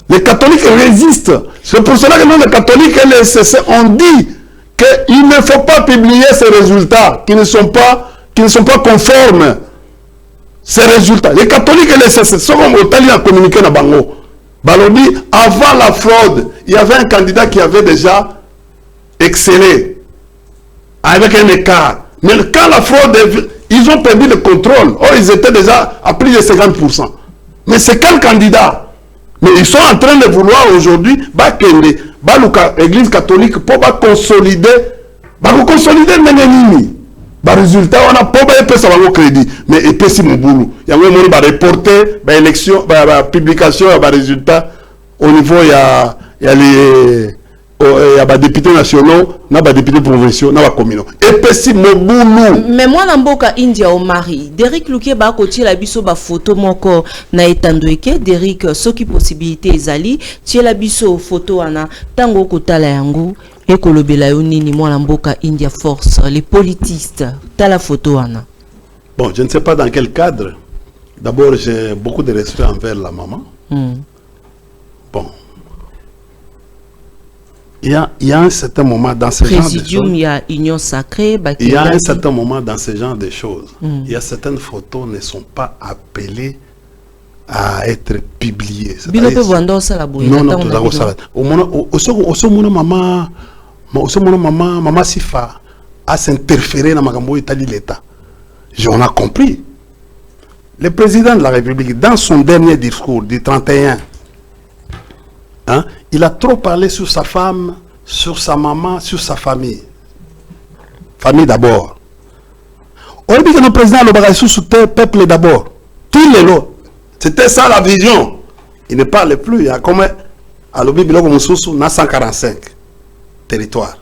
Les catholiques résistent. C'est pour cela que nous, les catholiques et les SCC, on dit qu'il ne faut pas publier ces résultats qui ne sont pas conformes. Ces résultats. Les catholiques et les SCC sont comme au tali à communiquer dans Bango. Balodi, avant la fraude, il y avait un candidat qui avait déjà excellé. Avec un écart. Mais quand la fraude, ils ont perdu le contrôle. Or, ils étaient déjà à plus de 50%. Mais c'est quel candidat? Mais ils sont en train de vouloir aujourd'hui, l'église catholique, pour consolider, résultat, on a pas de crédit. Mais et puis si mon boulot, il y a un moment de reporter, élection, publication, résultat, au niveau, il y a les. Il y a des députés nationaux, des députés provinciaux, des communaux. Et puis si mon boulot. Mais moi, dans Boka India au mari, Derrick Luke ba côté la biso ba photo moko na etandoike, Derrick soki possibilité ezali, tie la biso photo ana tango kotala yango et kolobela yo nini moi na Boka India Force, les politistes, ta la photo ana. Bon, je ne sais pas dans quel cadre. D'abord, j'ai beaucoup de respect envers la maman. Bon. Il y a un certain moment dans ce genre de choses. Il y a Union Sacrée. Il y a un certain moment dans ce genre de choses. Il y a certaines photos ne sont pas appelées à être publiées. Non, maman Sifa a s'interféré dans ma Italie l'État. On a compris. Le président de la République, dans son dernier discours du 31, hein, il a trop parlé sur sa femme, sur sa maman, sur sa famille. Famille d'abord. On dit que le président le sous le peuple d'abord. Tous les lots. C'était ça la vision. Il ne parle plus. Il y a comme à l'objet de 145 territoires.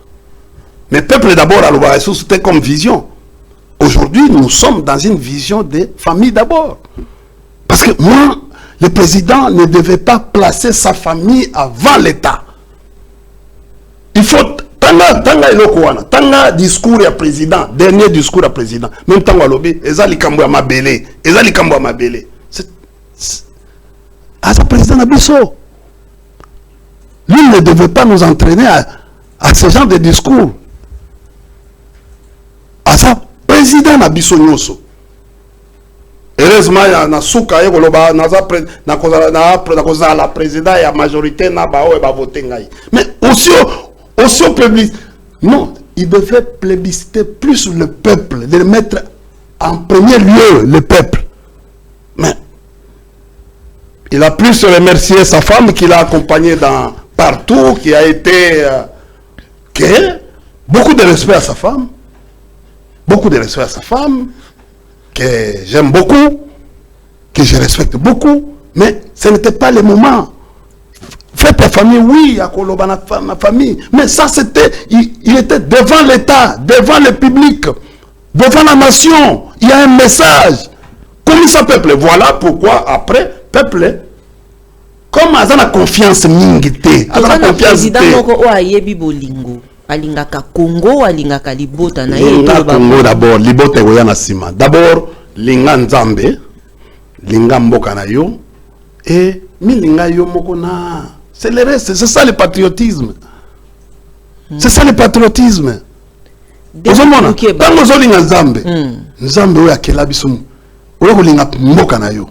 Mais peuple d'abord à l'Obarasou, c'était comme vision. Aujourd'hui, nous sommes dans une vision de famille d'abord. Parce que moi, le président ne devait pas placer sa famille avant l'État. Il faut tanga discours à président, dernier discours à président. Même temps à lobby, ezali kambo ma belé, ezali kambo ma belé. À sa président Abisso. Lui ne devait pas nous entraîner à ce genre de discours. À sa président Abisso Nyoso. Heureusement, il y a un souka, il y a la présidente et la majorité n'a pas voté. Mais aussi au public. Non, il devait plébisciter plus le peuple, de le mettre en premier lieu, le peuple. Mais il a plus remercié sa femme qui l'a accompagné partout, qui a été. Beaucoup de respect à sa femme. Beaucoup de respect à sa femme. Que j'aime beaucoup, que je respecte beaucoup, mais ce n'était pas le moment. fait ta famille, oui, à Koloba, ma famille. Mais ça, c'était, il était devant l'État, devant le public, devant la nation. Il y a un message. Comment ça, peuple? Voilà pourquoi, après, peuple, comme à la confiance mingité, à la confiance. Président Moko Ayebi Bolingo, Alingaka Congo, Alingaka Libota, na Congo d'abord, Libota Oyana Sima. D'abord, Linga Nzambe, Linga Mboka na yo, et Milinga yo Moko na. C'est le reste, c'est ça le patriotisme. C'est ça le patriotisme. Ozomona, tant que Zolinga Nzambe, Nzambe oya kela biso, oya kolinga Mboka na yo.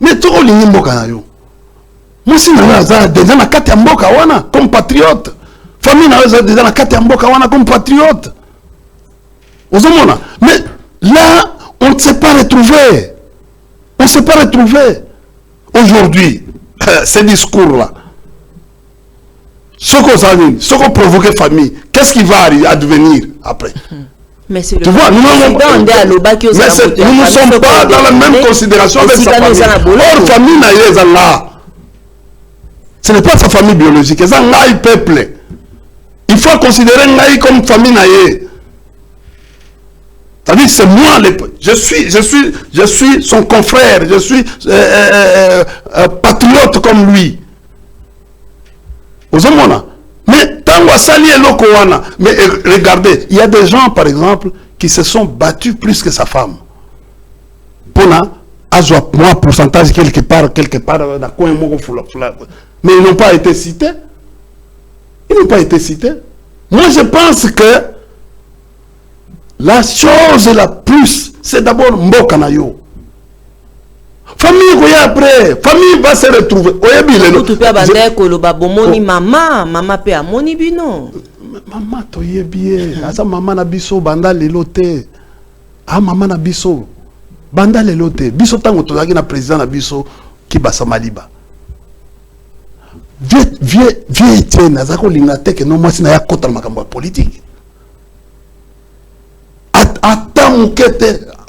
Mais tout olingi Mboka na yo. Moi si na déjà na kati ya Mboka wana comme patriote. Famille na déjà na kati ya Mboka wana comme patriote. Ozomona, mais là on ne s'est pas retrouvé. On ne s'est pas retrouvé. Aujourd'hui, ces discours-là, ce qu'on provoque famille, qu'est-ce qui va advenir après? Mais c'est le tu vois, nous ne sommes pas dans la même considération avec sa famille. Or, famille n'a là. Ce n'est pas sa famille biologique, c'est un peuple. Il faut considérer Ngaï comme famille naïe. C'est-à-dire, c'est moi, je suis son confrère, je suis patriote comme lui. Mais tant que ça mais regardez, il y a des gens, par exemple, qui se sont battus plus que sa femme. Pour moi, pourcentage quelque part, mais ils n'ont pas été cités. Ils n'ont pas été cités. Moi, je pense que la chose la plus, c'est d'abord Mboka na yo. Famille, après, famille va se retrouver. Maman pe amoni bino. Maman toyebi, asa maman na biso banda lelote. Ah maman na biso banda lelote. Biso tango tozaki na président na biso ki basa maliba. Vieux Etienne, azako lingate que non moi si na ya kota makambo politique. Attends,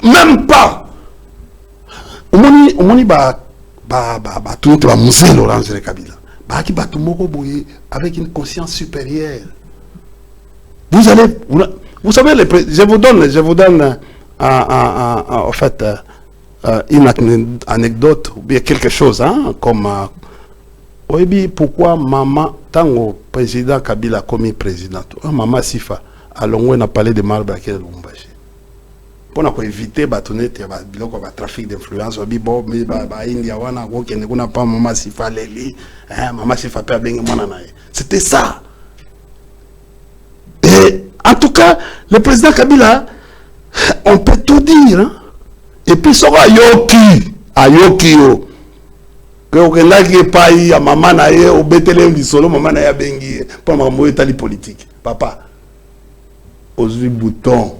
même pas. Omoni tout le musée Laurent Kabila. Qui avec une conscience supérieure. Vous allez, vous savez, je vous donne en fait une anecdote ou bien quelque chose, hein, comme pourquoi maman, tant président Kabila comme président, maman Sifa, à Longwe n'a parlé de marbre à quel Lumbashi. Pour éviter le trafic d'influence, c'était ça. Et en tout cas, le président Kabila, on peut tout dire. Hein? Et puis, ça va Ayoki, que pas à maman nae au Bethlehem du solo, maman nae bengi, pour ma tali politique. Papa, aux boutons.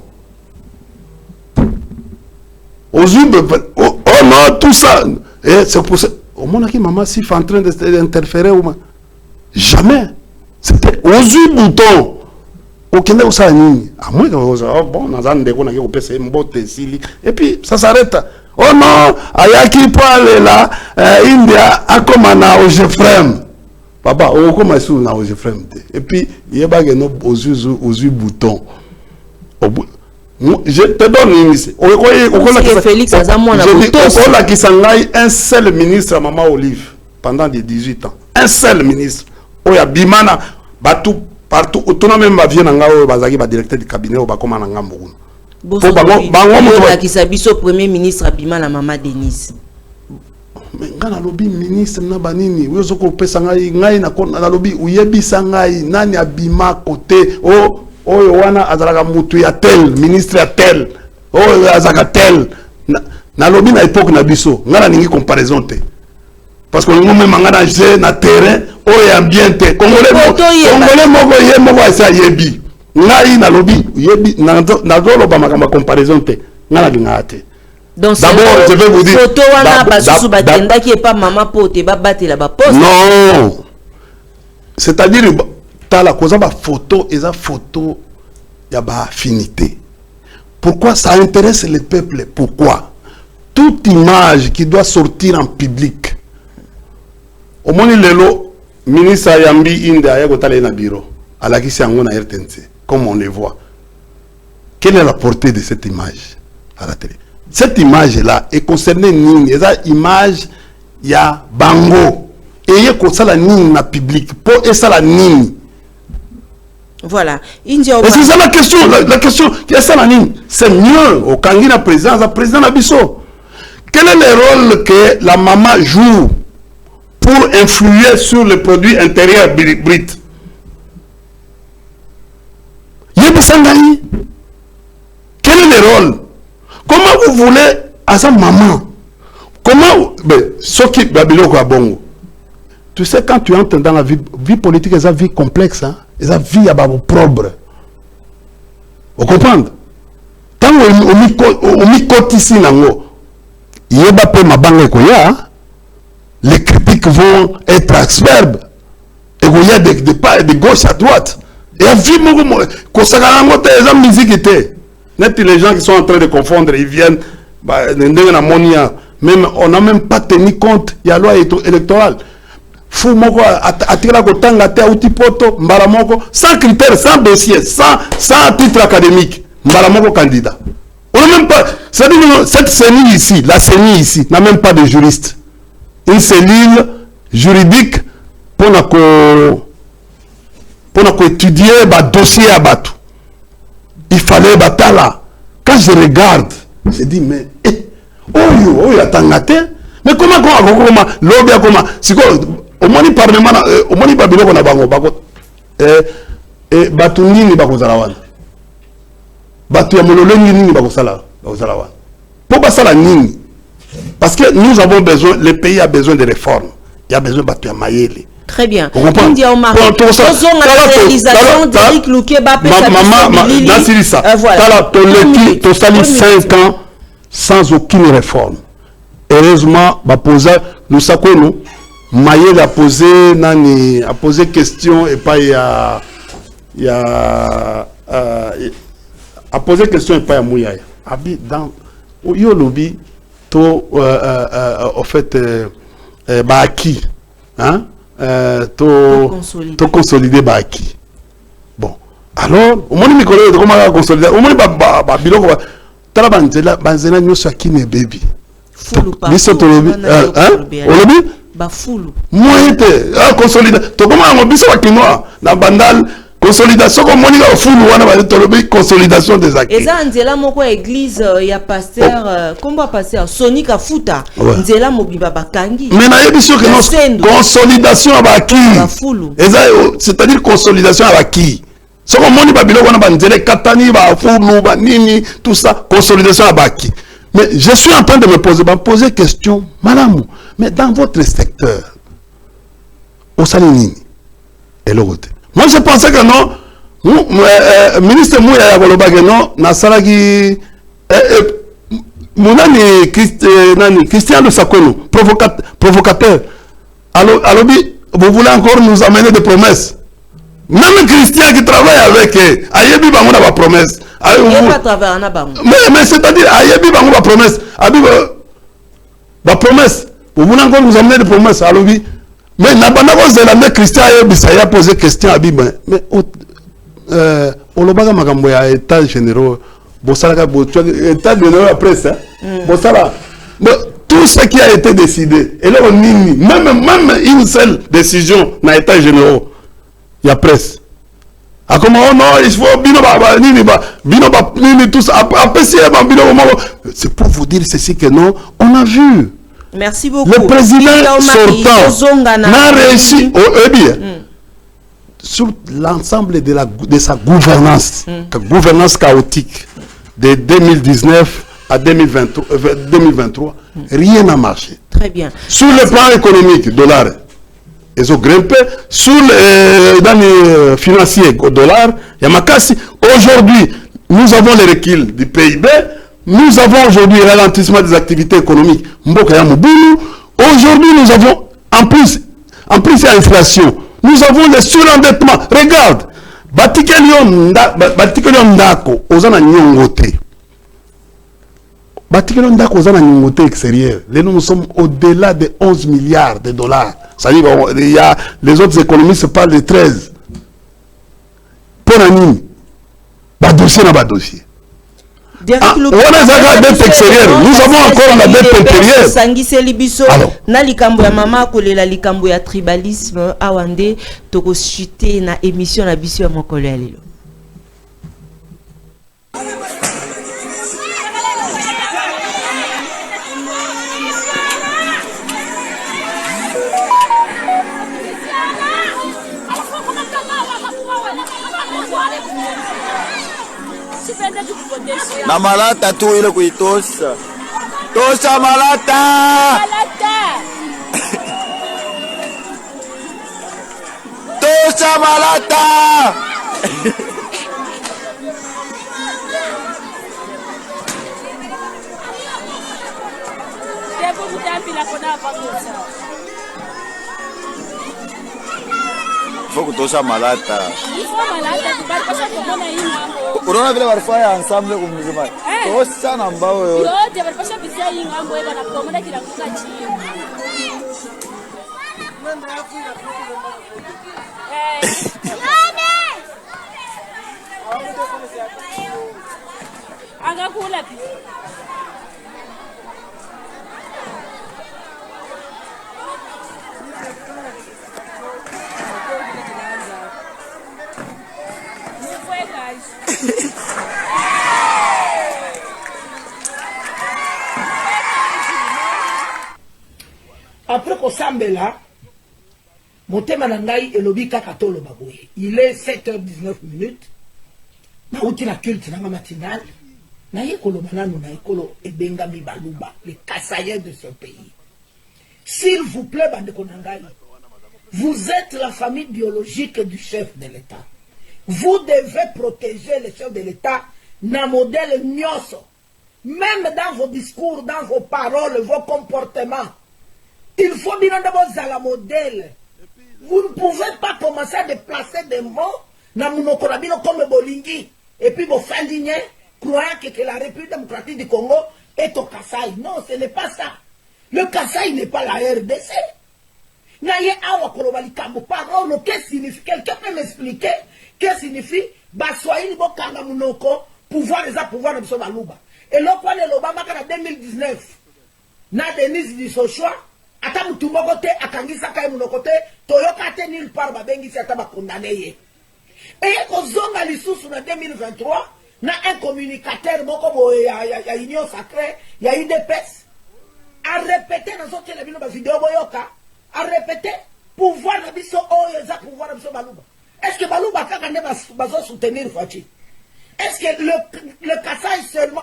Aux yeux, oh non, tout ça. Et c'est pour ça. Au moment où maman si en train d'interférer, jamais. C'était aux yeux boutons. Aucun de ça ni. À moins que bon, dans un déco, on a passé un botte et puis ça s'arrête. Oh non, ayaki parle là, India a comme un Ojefrem. Papa, on commence sur un Ojefrem. Et puis il y a pas aux yeux boutons. Je te donne une liste. Un seul ministre à Maman Olive pendant des 18 ans. Un seul ministre. Oya Bimana, partout, même ma vie n'a directeur du cabinet au Bakoma Nanga Mouroun. Premier ministre Bimana Maman Denise. Mais ngana lobby ministre na banini wezo ko pesa ngai na lobby uyebi sangai nani abima côté oh oyo wana azalaka mutu ya tel ministre ya tel oyo azaka tel na lobby na époque na biso ngana ningi comparaison te parce que nous même ngana jé na terrain oyo ambiente congolais moko ye moko asa yebi ngai na lobby yebi na zolo ba makamba comparaison te ngana linga te. Donc d'abord je vais vous dire photo wana basusu batenda qui est pas maman pote ba batela ba poste. Non, c'est-à-dire la cause de photo et la photo il y a ba affinité. Pourquoi ça intéresse le peuple? Pourquoi toute image qui doit sortir en public au moins lelo ministre Yambi Inde a yagotale na bureau à la qui na RTNC comme on le voit. Quelle est la portée de cette image à la télé? Cette image là est concernée nini, cette image ya bango et il y a la nini na public pour et ça la nini. Voilà. Et c'est ça la question, la question qui est ça la nini. C'est mieux au Kangina président, la président Abisso. Quel est le rôle que la maman joue pour influer sur le produit intérieur brut? Yébisangani. Quel est le rôle? Comment vous voulez à sa maman? Comment ce qui Babylone à Bongo? Tu sais, quand tu entres dans la vie politique, c'est une vie complexe, hein? C'est une vie à propre. Vous comprenez? Tant qu'on m'y ici, les critiques vont être experts. Et il y a de gauche à droite. Et la vie, les gens qui sont en train de confondre, ils viennent, même, on n'a même pas tenu compte de la loi électorale. Fou moko atira kotanga te outi poto mbala moko sans critères, sans dossier, sans titre académique, mbala moko candidat. On n'a même pas, c'est-à-dire cette CENI ici, la CENI ici n'a même pas de juriste. Une cellule juridique pour étudier le dossier à Batou. Il fallait battre là. Quand je regarde, je dis mais oh attendez, mais comment l'obia comment c'est quoi au moins parlement au moins babilo ko na bango bako batu nini bako zalawana batu ya mololo nini bako sala wana pour basala nini parce que nous avons besoin, le pays a besoin de réformes, il y a besoin de batu ya mayele. Très bien. India Omar. Réalisation d'Eric Loukeba. Voilà. Tu as 5 ans sans aucune réforme. Heureusement, nous savons Mayel a posé question et pas a posé question et pas à Mouyaya. Dans yo lobby to en fait acquis, hein, to consolider acquis. Bon, alors au moins mes collègues comment consolider au moins biloko tala banzela nyoso akine baby biso to lobby hein au lobby bafulu moite consolider to comment on biso bakinoa na bandal consolidation comme on dit fulu wana ba to lobby consolidation des acquis eza nzela moko église ya pasteur komba pasteur Sonic Afuta nzela mobiba bakangi mais na yebiso que non consolidation à acquis eza c'est-à-dire consolidation à acquis. Ce qu'on m'a dit, Babylone, on a banzele katani, ba fulu, ba nini, tout ça, consolidation à baki. Mais je suis en train de me poser question, madame, mais dans votre secteur, au Salinini, et le côté. Moi, je pensais que non, ministre Mouya Yakolobage, non, Nasaragi, Mounani, Christian de Sakono, provocateur. Alors, vous voulez encore nous amener des promesses? Même Christian qui travaille avec Ayebi Bango n'a pas promesse. Mais c'est-à-dire Ayebi Bango n'a pas promesse. Promesse. Vous voulez encore nous amener des promesses. Alors oui. Mais Nabanako Zélandais Christian Ayebi ça y a posé question à Biba. Mais au Lobaga Magamboya état généraux, Bossalaga état généraux la presse. Bossala. Tout ce qui a été décidé. Et là on nini. Même une seule décision n'a état généraux. Il y a presse. Ah comment oh non, il faut tout ça. C'est pour vous dire ceci que non, on a vu. Merci beaucoup. Le président sortant n'a réussi sur l'ensemble de sa gouvernance, gouvernance chaotique de 2019 à 2023, rien n'a marché. Très bien. Sur le plan économique, dollar. Ils ont grimpé sur dans les financiers au dollar. Yamakasi. Aujourd'hui, nous avons le recul du PIB. Nous avons aujourd'hui le ralentissement des activités économiques. Aujourd'hui, nous avons, en plus il y a l'inflation. Nous avons le surendettement. Regarde. Batikelion Ndako, Ozana Nyongote. Batikelion Ndako, Ozana Nyongote extérieur. Nous sommes au-delà de 11 milliards de dollars. Ça dit, bon, il y a, les autres économistes parlent de 13. Pour Anine, dossier n'a pas dossier. Nous avons encore la dette intérieure. Alors, na likambo ya mama kolela likambo ya tribalisme awande toko chuter na émission na biso ya mokolo ya lelo. Na malata tu ile kuitosha. Tosha malata. Tosha malata. Faut kutosha malata. Unaona vile walifanya ensemble kumzima. Tosha na mbao yote. Yote walipasha bisia hii ngambo eba na kuomba kila kuka chini. Angakula pia. Après Kosambela, Motema Nangai et Lobika Katolo Baboye. Il est 7h19. Na outi na culte na matinale. Na yekolo banano na yekolo ebenga mibaluba, les kassaïens de ce pays. S'il vous plaît, Bande Konangai, vous êtes la famille biologique du chef de l'État. Vous devez protéger le chef de l'État dans le modèle Nyoso. Même dans vos discours, dans vos paroles, vos comportements. Il faut bien d'abord à la modèle. Vous ne pouvez pas commencer à déplacer des mots dans mon comme Bolingi. Et puis vous faites ligner, croyant que la République démocratique du Congo est au Kassai. Non, ce n'est pas ça. Le Kassai n'est pas la RDC. Parole, qu'est-ce que signifie? Quelqu'un peut m'expliquer qu'est-ce que signifie Baswaïni Bokanga Munoko, pouvoir les pouvoir de Sobaluba. Et l'autre fois, l'Obama en 2019, na Denise Dissochoa, ata mutumbo te akangisa kai munokote toyoka te nulle part babengi ata ba condamné et kozonga lisusu na 2023 na un communicateur moko boye ya union sacrée ya UDPS a répété dans son télé bino ba vidéo boyoka a répété pouvoir na biso oyo za pouvoir na biso baluba. Est-ce que baluba kaka ne bazo soutenir Fachi? Est-ce que le Kassai seul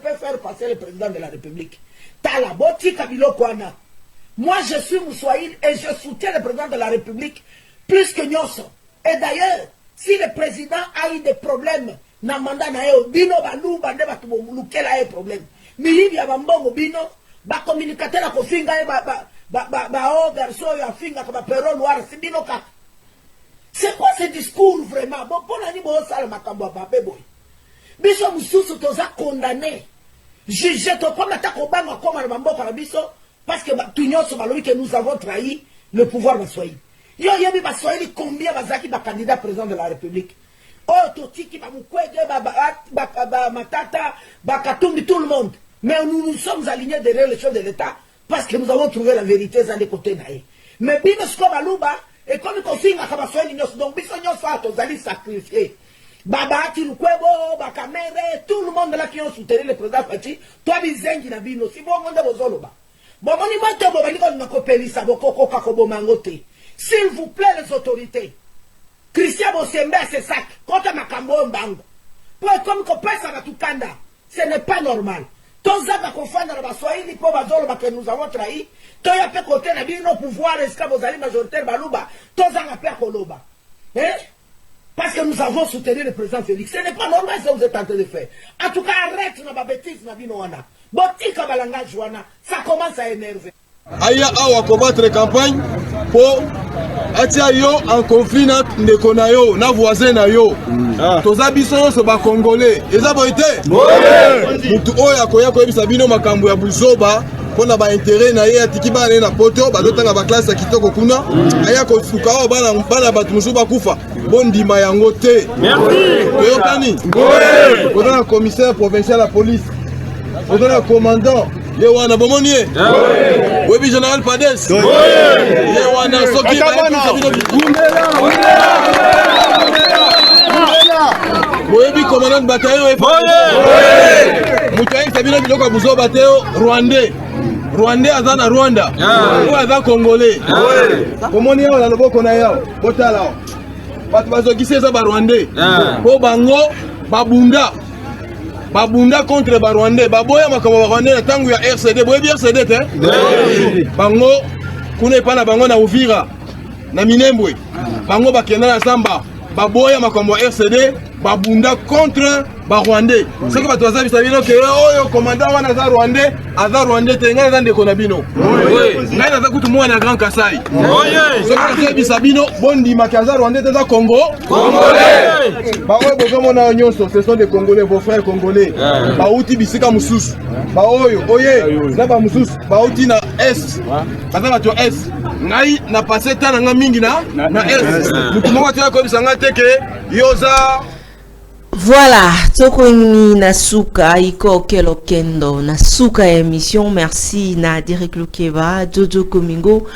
peut faire passer le président de la République? Tala boti kabilo kwana. Moi, je suis Moussoïne et je soutiens le président de la République plus que Nyoso. Et d'ailleurs, si le président a eu des problèmes, na mandat na yo, bino balou, bande batubou, quel a eu problème? Mili ya bambongo bino, ba communicateur la kofinga, ba garçon ya finga, ba perro noir, c'est bino ka. C'est quoi ce discours vraiment? Bon, pour l'année, bon, ça, le makambo, ba beboy. Biso Moussoussou, toza condamné. Jugé, to comme attaque au bang, comme à bambo, par biso. Parce que que nous avons trahi le pouvoir de Baswahili. Yo yebi Baswahili combien bazaki ba candidat président de la République. Oh totiki ba mukwege ba matata ba katumbi tout le monde. Mais nous sommes alignés derrière le chef de l'État parce que nous avons trouvé la vérité dans les côtés naïe. Mais bino sko baluba et comme il confirme ka Baswahili nyos donc biso nyos fato zali sacrifié. Baba Kilukwebo, Bakamere, tout le monde là qui ont soutenu le président Fachi, toi bizengi na bino si bon monde bozoloba. S'il vous plaît, les autorités, Christian Bosembe a ses sacs, contre Makambo Mbango. Comme qu'on passe à la Tukanda, ce n'est pas normal. Tous les gens qui font dans Swahili, que nous avons trahi, tous les gens qui ont nos pouvoirs, les majoritaires, tous les gens qui ont Koloba. Parce que nous avons soutenu le président Félix. Ce n'est pas normal ce que vous êtes en train de faire. En tout cas, arrête nos bêtises, ça commence à énerver. Aya awa combattre campagne pour atia yo en conflit na ndeko na yo na voisin na yo. Toza biso so ba congolais. Eza boité. Mutu oya koya ko ebisa bino makambo ya buzoba pona ba intérêt na ye atiki bana na poto bazotanga ba classe kitoko kuna aya ko suka o bana batu musu bakufa bondima yango te. Merci. Yokani. Oui. Pour le commissaire provincial de la police. Pour le commandant Yewana Bomonie. Oui. Oui, général Pades. Oui. Yewana Soki. Oui, commandant de bataillon. Oui. Moutaï Sabina Biloko Bouzo Bateo Rwandais. Rwandais azana Rwanda. Ou azana Congolais. Comment on a le beau qu'on a eu? Botala. Bato bazokisi eza ba Rwandais. Po bango babunda contre ba Rwandais. Baboya makambo ba Rwandais na tangu ya RCD. Boye bi RCD te? Bango kuna epana bango na Uvira na Minembwe. Bango bakenda na Samba. Baboya makambo RCD babunda contre ba Rwandais. C'est que bato bazabi sabino ke oyo commandant wana za Rwandais te ngana za ndeko na bino. Ngai naza kutu mwana Grand Kasai. C'est que bazabi sabino bondi makaza Rwandais te za Congo. Congolais. Ba oyo bozomo na nyonso ce sont des Congolais, vos frères congolais. Ba uti bisika mususu. Ba oyo na ba mususu ba uti na est. Baza bato est. Ngai na passé tana nga mingi na est. Mutu moko tya ko bisanga teke yoza. Voilà, Tokoni Nasuka, Iko Kelokendo, Nasuka émission, merci na Derek Lukeba, Jojo Komingo,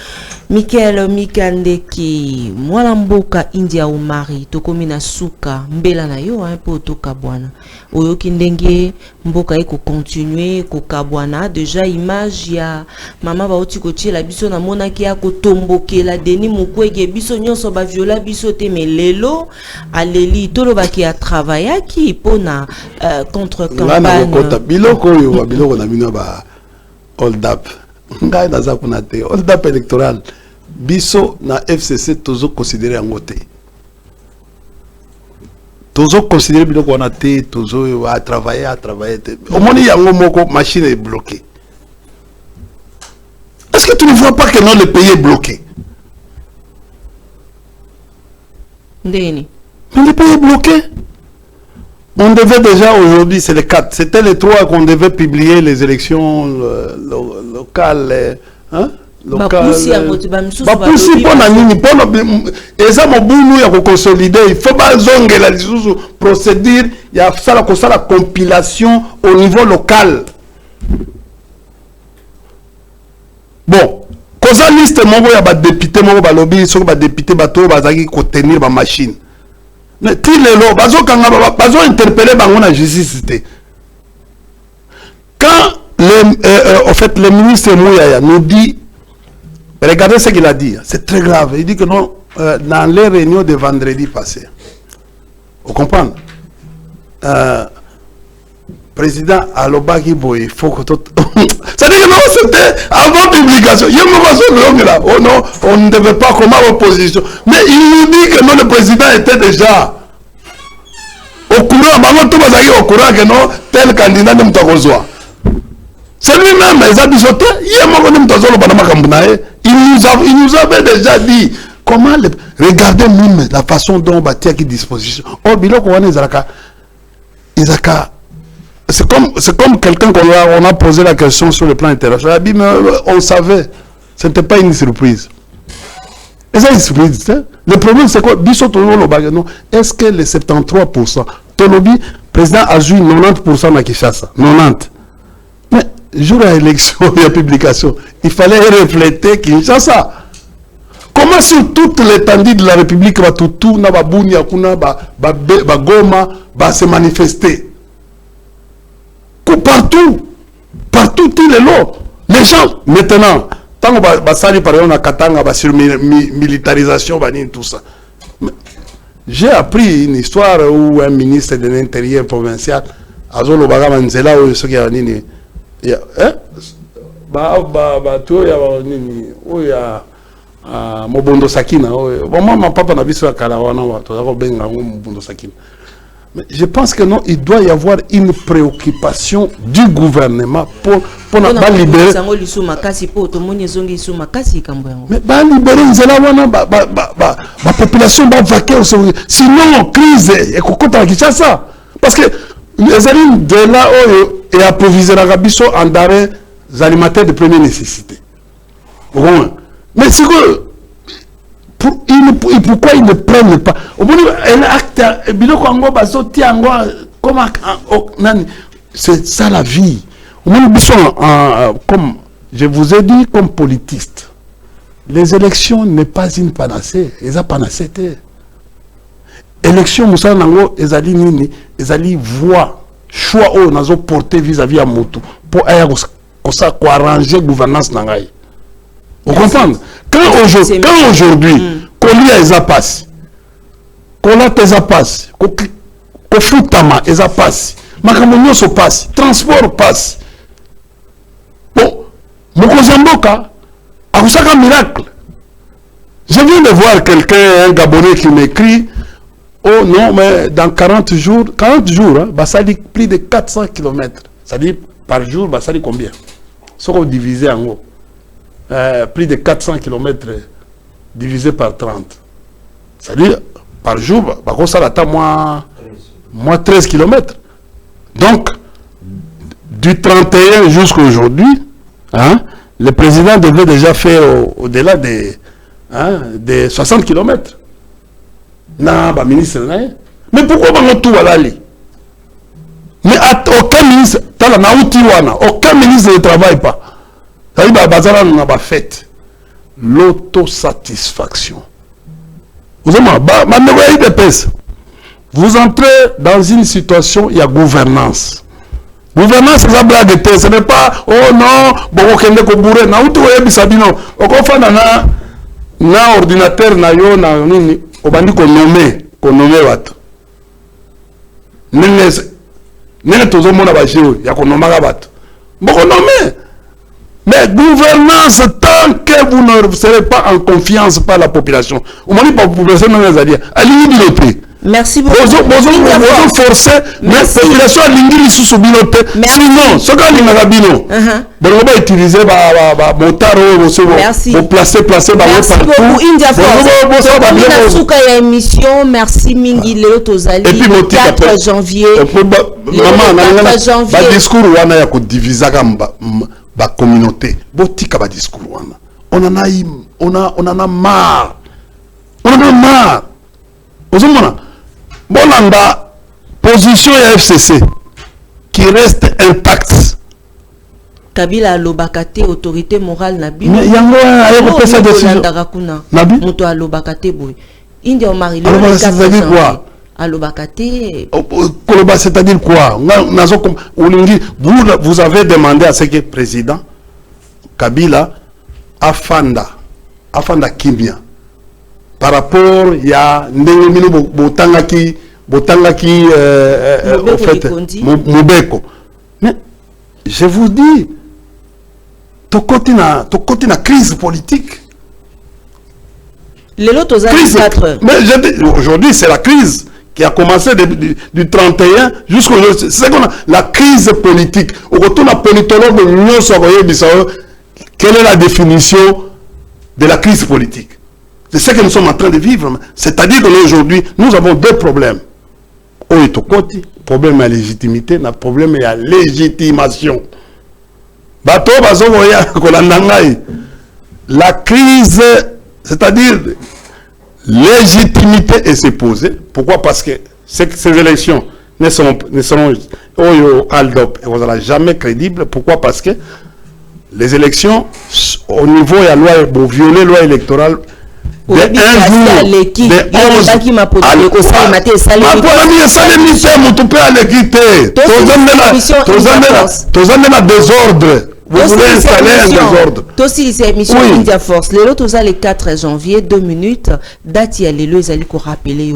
Michael Mikandeki, Mwalamboka India Omari, Tokomi Nasuka, Mbela na yo, un peu Tokabwana. Oyo Kindenge, Mboka eko continuer, Kokabwana, déjà image ya Mama Baoti Kochi, la biso na monaki ya Kotomboke, la Denis Mukwege, biso nyonso ba viola biso te melelo, aleli, tolo baki a travailler. Qui pona contre campagne biloko yo biloko na bino ba hold up ngai naza kuna te hold up électoral biso na FCC tozo considérer en côté tozo considérer biloko na te tozo à travailler au moins yango moko machine est bloquée. Est-ce que tu ne vois pas que non le pays est bloqué? Ndeni le pays est bloqué. On devait déjà aujourd'hui, c'est les 4, c'était les 3 qu'on devait publier les élections locales. Hein? Bapoussi pour la nini, pour et ça mon boulot il faut consolider, il faut pas zonger la procédure, il y a ça la compilation au niveau local. Bon, quand ça liste mon il y a des députés, mon lobby, sur des députés bateau, bazaki ko tenir ma machine. Mais tout les lots, bazo interpellé bango na justice. Quand en fait le ministre Mouyaya nous dit, regardez ce qu'il a dit, c'est très grave. Il dit que non, dans les réunions de vendredi passé, vous comprenez, président Alobaki Boy, il faut que tout. C'est-à-dire que non, c'était avant publication. Il y a une là. Oh non, on ne devait pas comme opposition. Mais il nous dit que non, le président était déjà au courant. Au courant que non, tel candidat ne m't'a. C'est lui-même, il nous avait déjà dit comment regardez même la façon dont on va tirer disposition. Oh, Biloko Wane Izaka. C'est comme quelqu'un qu'on a posé la question sur le plan international. On savait. Ce n'était pas une surprise. Et c'est une surprise. Hein? Le problème, c'est quoi? Est-ce que les 73%, Tolobi, président a joué 90% à Kinshasa? 90%. Mais, jour à l'élection et à publication, il fallait refléter Kinshasa. Comment sur toute l'étendue de la République, Goma, va se manifester? Partout, tous les lots. Les gens, maintenant, tant qu'on va salir par exemple à Katanga, sur militarisation, tout ça. J'ai appris une histoire où un ministre de l'Intérieur provincial, Azolo Bagamanzela, ou ce qui a dit, il y a Mobondo Sakina. Moi, mon papa n'a vu ça à Kalawana, Mobondo Sakina. Mais je pense que non, il doit y avoir une préoccupation du gouvernement pour libérer. Mais libérer la population va vaquer. Sinon, crise et ça. Parce que les alliés de là et approvisionner la Rabisso en d'arrêt alimentaires de première nécessité. Mais c'est que pourquoi ils ne prennent pas c'est ça la vie. Comme je vous ai dit, comme politiste, les élections n'est pas une panacée. Ils ont panacée. Élection, nous savons, ils allaient voir choix où nous avons porté vis-à-vis à Moto pour arranger la gouvernance. Vous comprenez? Quand aujourd'hui, Kolia les a passé, Kola les a passé, Kofutama les a passé, Makamonio se passe, transport passe. Bon, Mokozamboka a un miracle. Je viens de voir quelqu'un, un Gabonais qui m'écrit, oh non, mais dans 40 jours, hein, bah, ça dit plus de 400 km. Ça dit par jour, bah, ça dit combien? Ce qu'on divise en gros. Plus de 400 km divisé par 30. C'est-à-dire, par jour, ça attend moins 13 km. Donc, du 31 jusqu'à aujourd'hui, hein, le président devait déjà faire au-delà des 60 km. Non, ministre, mais pourquoi on tout à aller? Mais aucun ministre, aucun ministre ne travaille pas. Fait l'autosatisfaction. Vous entrez dans une situation, il y a gouvernance. Gouvernance, c'est la blague, ce n'est pas, oh non, bon, on na ordinateur, na yo, na nini, on va dire qu'on nomme wat. N'est tout le monde à il y a qu'on nomme wat. Bon, on nomme. Mais gouvernance, tant que vous ne serez pas en confiance par la population, on m'a dit pas la population, allez merci beaucoup. Vous forcez, mais la population a l'ingénieur sous ce biloté. Sinon, ce qu'on a bino, on va utiliser motard, vous placer merci beaucoup, India Force. Merci Mingi Léo Tozali. Et puis, le 4 janvier. Maman, le discours, on a divisé la communauté. Botika discours, on en a marre. On en a marre. Vous avez bon, la position FCC qui reste intacte. Kabila Lobakate, autorité morale Nabi. Mais il y a ça décision. Nabi. Moto à Lobakate boy. India Omari. Alors c'est-à-dire quoi? À Lobakate. C'est-à-dire quoi? Vous avez demandé à ce que le président Kabila Afanda Kimia. Par rapport, il y a Ndengomino Botangaki au fait, Mubeko. Mais je vous dis, tu côté na crise politique. Les lotos mais aujourd'hui, c'est la crise qui a commencé du 31 jusqu'au aujourd'hui. C'est qu'on a la crise politique. Au retour, la politologue de l'Union Soviétique, quelle est la définition de la crise politique? C'est ce que nous sommes en train de vivre. C'est-à-dire qu'aujourd'hui, nous avons deux problèmes. Problème à légitimité, le problème à légitimation. La crise, c'est-à-dire légitimité est se poser. Pourquoi? Parce que ces élections ne seront jamais crédibles. Pourquoi? Parce que les élections, au niveau de la loi, pour violer la loi électorale, de désordre. Vous voulez installer un désordre. Aussi, c'est émission India Force. Les 4 janvier, 2 minutes. Date y a les lois, ils rappeler.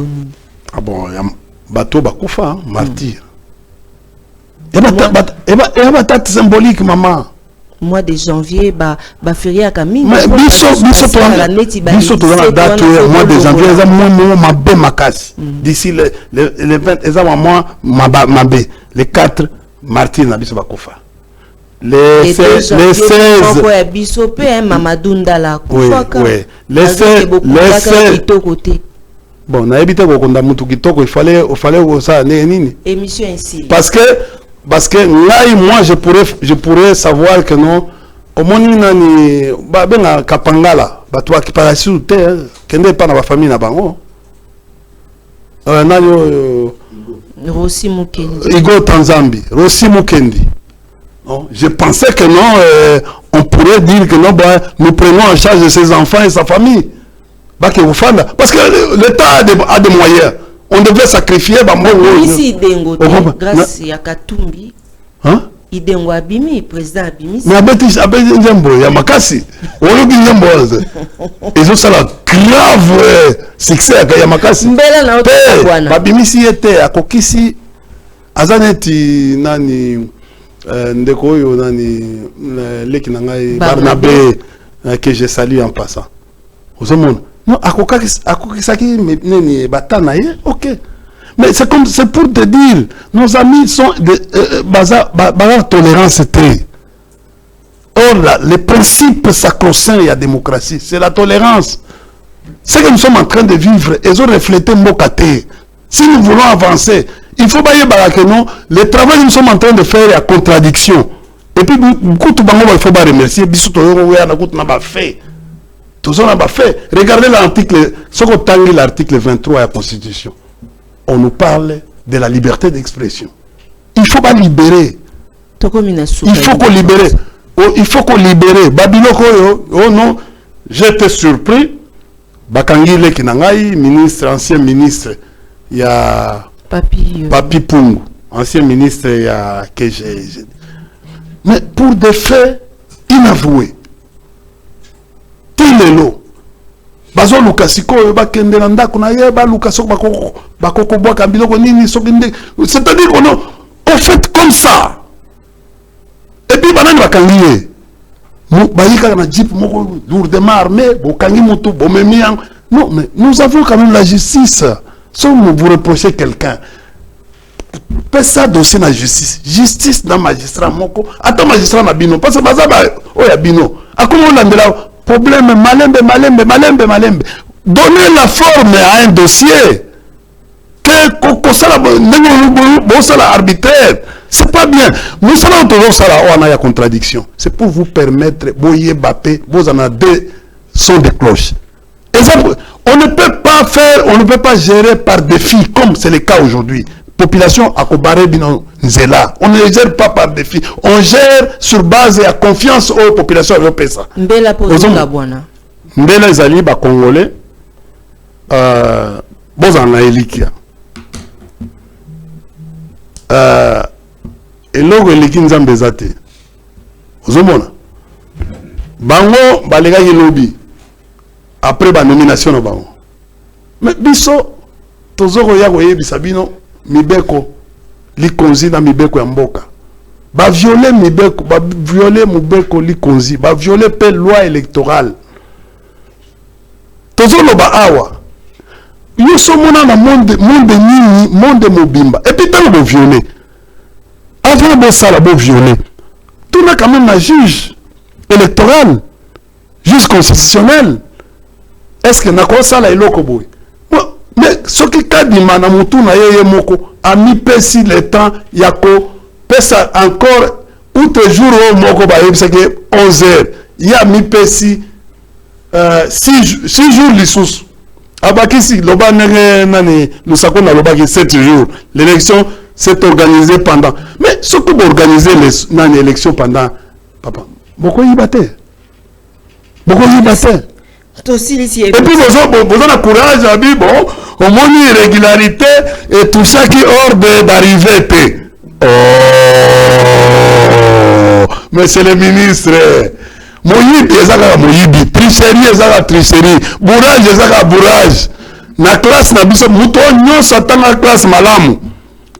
Ah bon, il y a bateau Bakoufa, martyr. Et ma date symbolique, maman. Mois de janvier, férie à Camille. Mais biso la date mois de janvier, ils ont ma bé ma casse. D'ici le 20, ils ont ma bé. Les 4 martyrs na biso Bakoufa. Les 16 les 16 bon, na habité ko konda mutu kitoko, il fallait ça nini. Émission ainsi. Parce que parce que moi je pourrais savoir que non au moni nani ba benga kapangala batwa ki parasu te kende pa na ba famille na bango nani Rossi Mukendi Igo Tanzambi Rossi Mukendi non je pensais que non on pourrait dire que non bah, nous prenons en charge de ses enfants et sa famille bah que vous fanda parce que l'État a des moyens on devait sacrifier bambo ici dengo grâce ya Katumbi hein idengo abimi président abimi mais abeti njembo ya makasi olobi njembo ezo sala grave succès ya makasi mbela na otwana babimisi ete akokisi azaneti nani ndeko oyo nani leki na ngai Barnabé que je salue en passant ozomona non akokisaki neni batana ye ok mais c'est comme c'est pour te dire nos amis sont de baza tolérance très or là les principes sacro-saints de la démocratie c'est la tolérance. Ce que nous sommes en train de vivre ils ont reflété Mokate. Si nous voulons avancer il faut pas y avoir que non le travail que nous sommes en train de faire est contradiction et puis beaucoup de bango il faut pas remercier biso to yo ya na kutu na ba fait tout ça na ba fait regardez l'article ce qu'on tangue l'article 23 de la constitution on nous parle de la liberté d'expression il faut pas libérer il faut qu'on libère il faut qu'on libère babiloko yo oh non j'étais surpris bakangile kinangai ministre ancien ministre il y a Papi Pungu, ancien ministre il y a que j'ai mais pour des faits inavoués tous les lots bazo lukasiko bakende na ndako na ye ba lukasoko bakoko boka biloko nini sokinde c'est-à-dire qu'on fait comme ça et puis banani bakangiye bayika na jeep moko lourdement armé bokangi moto bomemi non mais nous avons quand même la justice. Si vous reprochez quelqu'un, faites ça dossier dans la justice. Justice dans magistrat moko. Attends magistrat na bino. Parce que bazaba oya bino. A comment on a là problème malembe. Donnez la forme à un dossier. Que ça la arbitraire. C'est pas bien. Nous savons toujours ça là on a la contradiction. C'est pour vous permettre boyer bapé. Vous en avez deux sons de cloche. Exemple, on ne peut pas gérer par défi comme c'est le cas aujourd'hui. Population à Kobare Bino Nzela. On ne gère pas par défi. On gère sur base et à confiance aux populations européennes. Mbela Pozoka Bwana. Mbela Zali ba Congolais. Bozana Elikia. Eloko Eliki Nzambe Zate. Ozomona. Bango balega yelobi. Après la nomination au banc. Mais biso tozoko ya koye bisabino mibeko likonzi na mibeko ya mboka. Ba violer mibeko, ba violer mibeko likonzi, ba violer pe loi électorale. Tozolo ba awa. Yo somona na monde nini, monde mobimba. Et puis tant de violer. Avant de ça la bo violer. Tout n'a quand même un juge électoral, juge constitutionnel. Est-ce que nako sala eloko boy mais ce qui kadima na mutu na yeye moko a mis pesi le temps yako pesa encore outre jour au moko ba yebisa que 11h il y a mis pesi 6 jours lisusu abakisi loba nani lusako na loba 7 jours l'élection s'est organisée pendant mais ce que vous organisez les élections pendant papa boko yibate et puis vous avez courage à dire bon au moins irrégularité et tout ça qui est hors d'arriver oh monsieur le ministre moyibi ezaka moyibi tricherie bourrage ezaka bourrage na classe na biso muto nyonso atanga classe malamu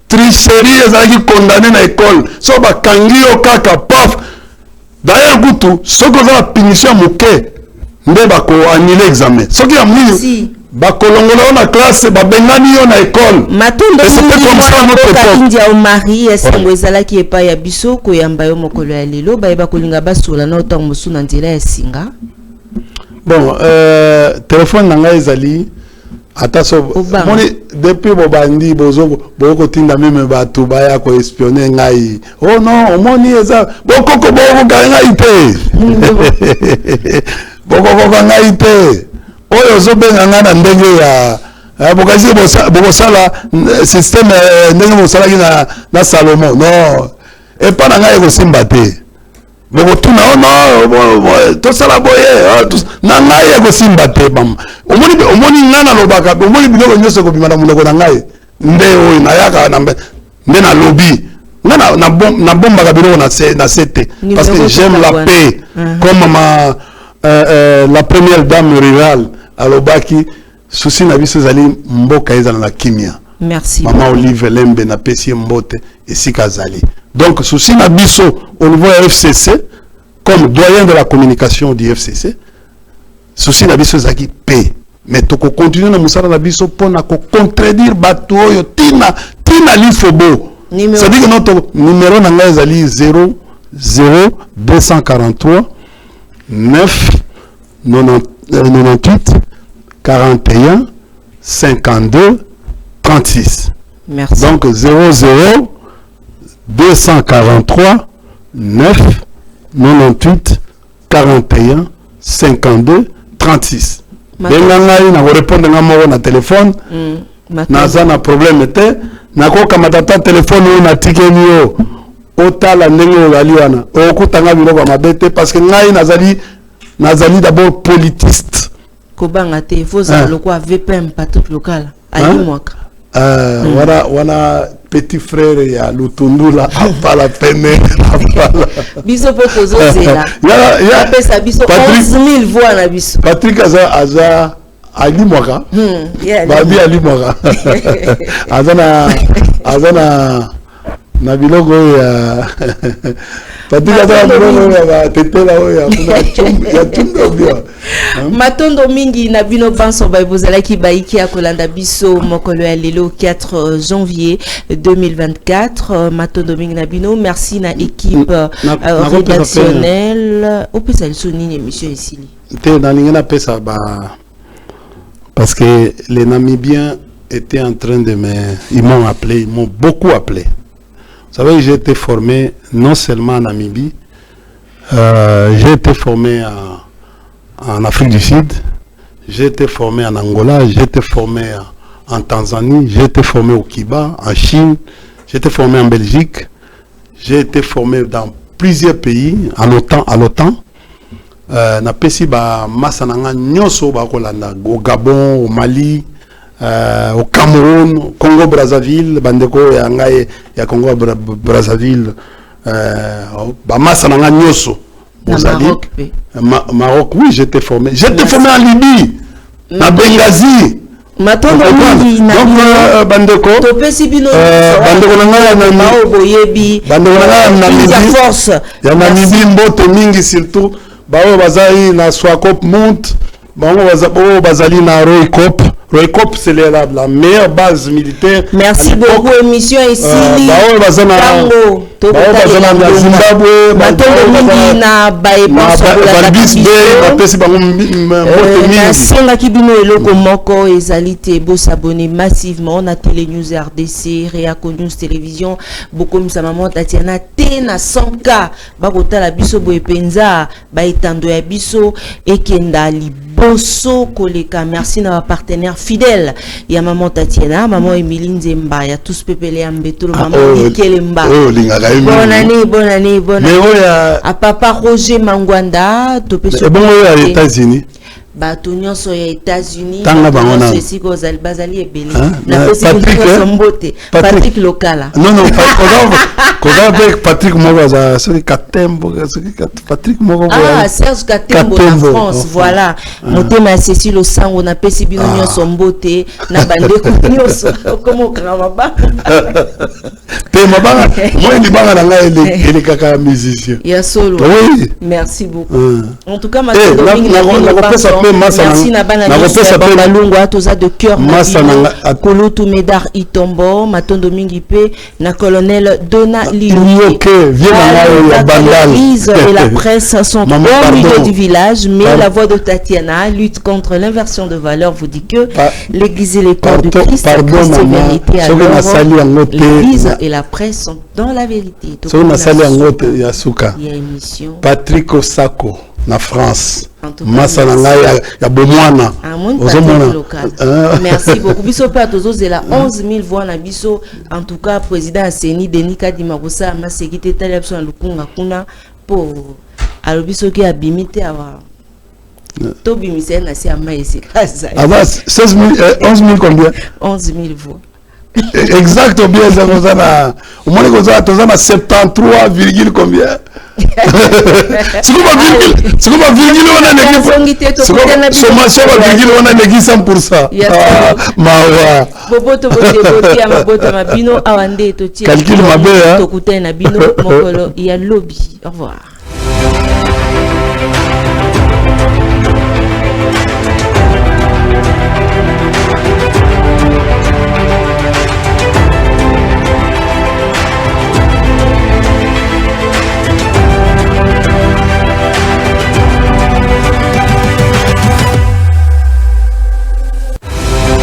tricherie ezaki condamné na école so bakangi yo kaka paf d'ailleurs kutu soko za punition moke nde bako annulé examen soki ya mwini bakolongola na classe babengani yo na école matondo ni India Omari esengo ezalaki epa ya biso koyamba yo mokolo ya lelo bayeba kolinga basula na otango mosu na nzela ya singa bon téléphone na ngai ezali Attention, depuis Bobandi, Boko Tinda même Batou Baya ko espionner ngai. Oh non, moni eza Boko ngai te. Boko ngai te. Oyo zo benga ngana ndenge ya bokazi bokosala système ndenge mosalaki na Salomon. Non. Et pas ngai ko simba te. Boko tuna no to sala boye na ngai ko simba te bam. Omoni ngana lobaka omoni biloko nyose ko bimana munoko na ngai nde oyo na yaka na nde na lobby ngana na bomba ka biloko na sete parce que j'aime la paix comme la première dame rurale alobaki souci na biso zali mboka ezala na kimia. Merci. Maman Olive Lembe na pesi mbote esika zali. Donc souci na biso au niveau FCC comme doyen de la communication du FCC souci na biso zaki paix. Mais tu peux continuer à moussara la biso pour contredire bateau tina lifobo. C'est-à-dire que notre numéro n'a ali 243 9 98 41 52 36. Merci. Donc 00 243 9 98 41 52 36. Benga ngai na répondre ngamo na téléphone naza na problème te nakoka matata téléphone na tikeni yo otala ndenge ozali wana okutanga biloko mabete parce que ngai nazali d'abord politiste kobanga te faut aloko VPM pas tout local ali mwaka wana petit frère ya Lutundula apala pene biso po tozozela ya pesa biso 11000 voix na biso Patrick aza ali mwaka babi ali mwaka azana na biloko ya Patrick aza biloko ya tetela ya tumbo bio matondo mingi na bino banso bazalaki baiki akolanda biso mokolo ya lelo 4 janvier 2024 matondo mingi na bino merci na équipe rédactionnelle opesa liso nini émission ici te na lingena pesa parce que les Namibiens étaient en train de ils m'ont appelé, ils m'ont beaucoup appelé. Vous savez, j'ai été formé non seulement en Namibie, j'ai été formé en Afrique du Sud, j'ai été formé en Angola, j'ai été formé en Tanzanie, j'ai été formé au Kiba, en Chine, j'ai été formé en Belgique, j'ai été formé dans plusieurs pays, à l'OTAN. Na pesi ba masananga nyoso ba kolanda au Gabon, au Mali, au Cameroun, Congo Brazzaville, bandeko ya ngai ya Congo Brazzaville, ba masananga nyoso. Maroc, oui, j'étais formé. J'étais formé en Libye, na Benghazi. Matondo mingi na bandeko bandeko nanga na force ya Namibie mbote mingi surtout bao bazali na Swakop Mount bao bazali na Roycop. Roycop c'est la meilleure base militaire. Merci beaucoup émission ici bao bazana na Zimbabwe matondo mingi na baepanso la pesi bango mbote mingi singa kibino eloko moko ezalité beau s'abonner massivement na Télé News RDC Réaco News Télévision beaucoup sa maman Tatiana te na 100K bakota la biso boye penza ba etando ya biso ekenda liboso koleka merci na partenaire fidèle ya maman Tatiana maman Emilie Nzemba ya tous pepele ya mbeto maman Ikelemba bonne année à papa Roger Mangwanda topé bon aux États-Unis bato nyonso ya États-Unis ceci ko bazali ebele na possibilité sombote Patrick Lokala non avec Patrick Mogoza c'est Katembo Patrick Mogoza Serge Katembo en France voilà motema ceci lo sango na possibilité nyonso sombote na bandeko nyonso comme krama ba te mabanga moi ni banga na ele kaka musicien ya solo oui merci beaucoup en tout cas ma Merci Nabana Balungwa toza de cœur Kulutu Medar Itombo Matondo Mingipe na colonel Dona Liluke. L'église et la presse sont au milieu du village, mais la voix de Tatiana, lutte contre l'inversion de valeurs, vous dit que l'église et les corps du Christ, Christ et vérité. Alors l'église et la presse sont dans la vérité. Il y a émission. Patrick Osako na France. Masananga ya bomwana. Merci beaucoup. Biso pa tozo zela 11 000 voix na biso. En tout cas, président Aseni Denis Kadima Bossa Masekite Talebso na Lukunga kuna pour alobiso ki abimite awa. Tobi mise na si amaisi kaza. Ava 16 000 11 000 combien? 11 000 voix. Exact, bien ça vous a au moins vous a 73, combien? C'est comme virgule on a négligé. C'est comme virgule on a négligé 100%. Mawa. Boboto bote ya mabota mabino awande to tia. Calcul mabe hein. To kutena bino mokolo ya lobby. Au revoir.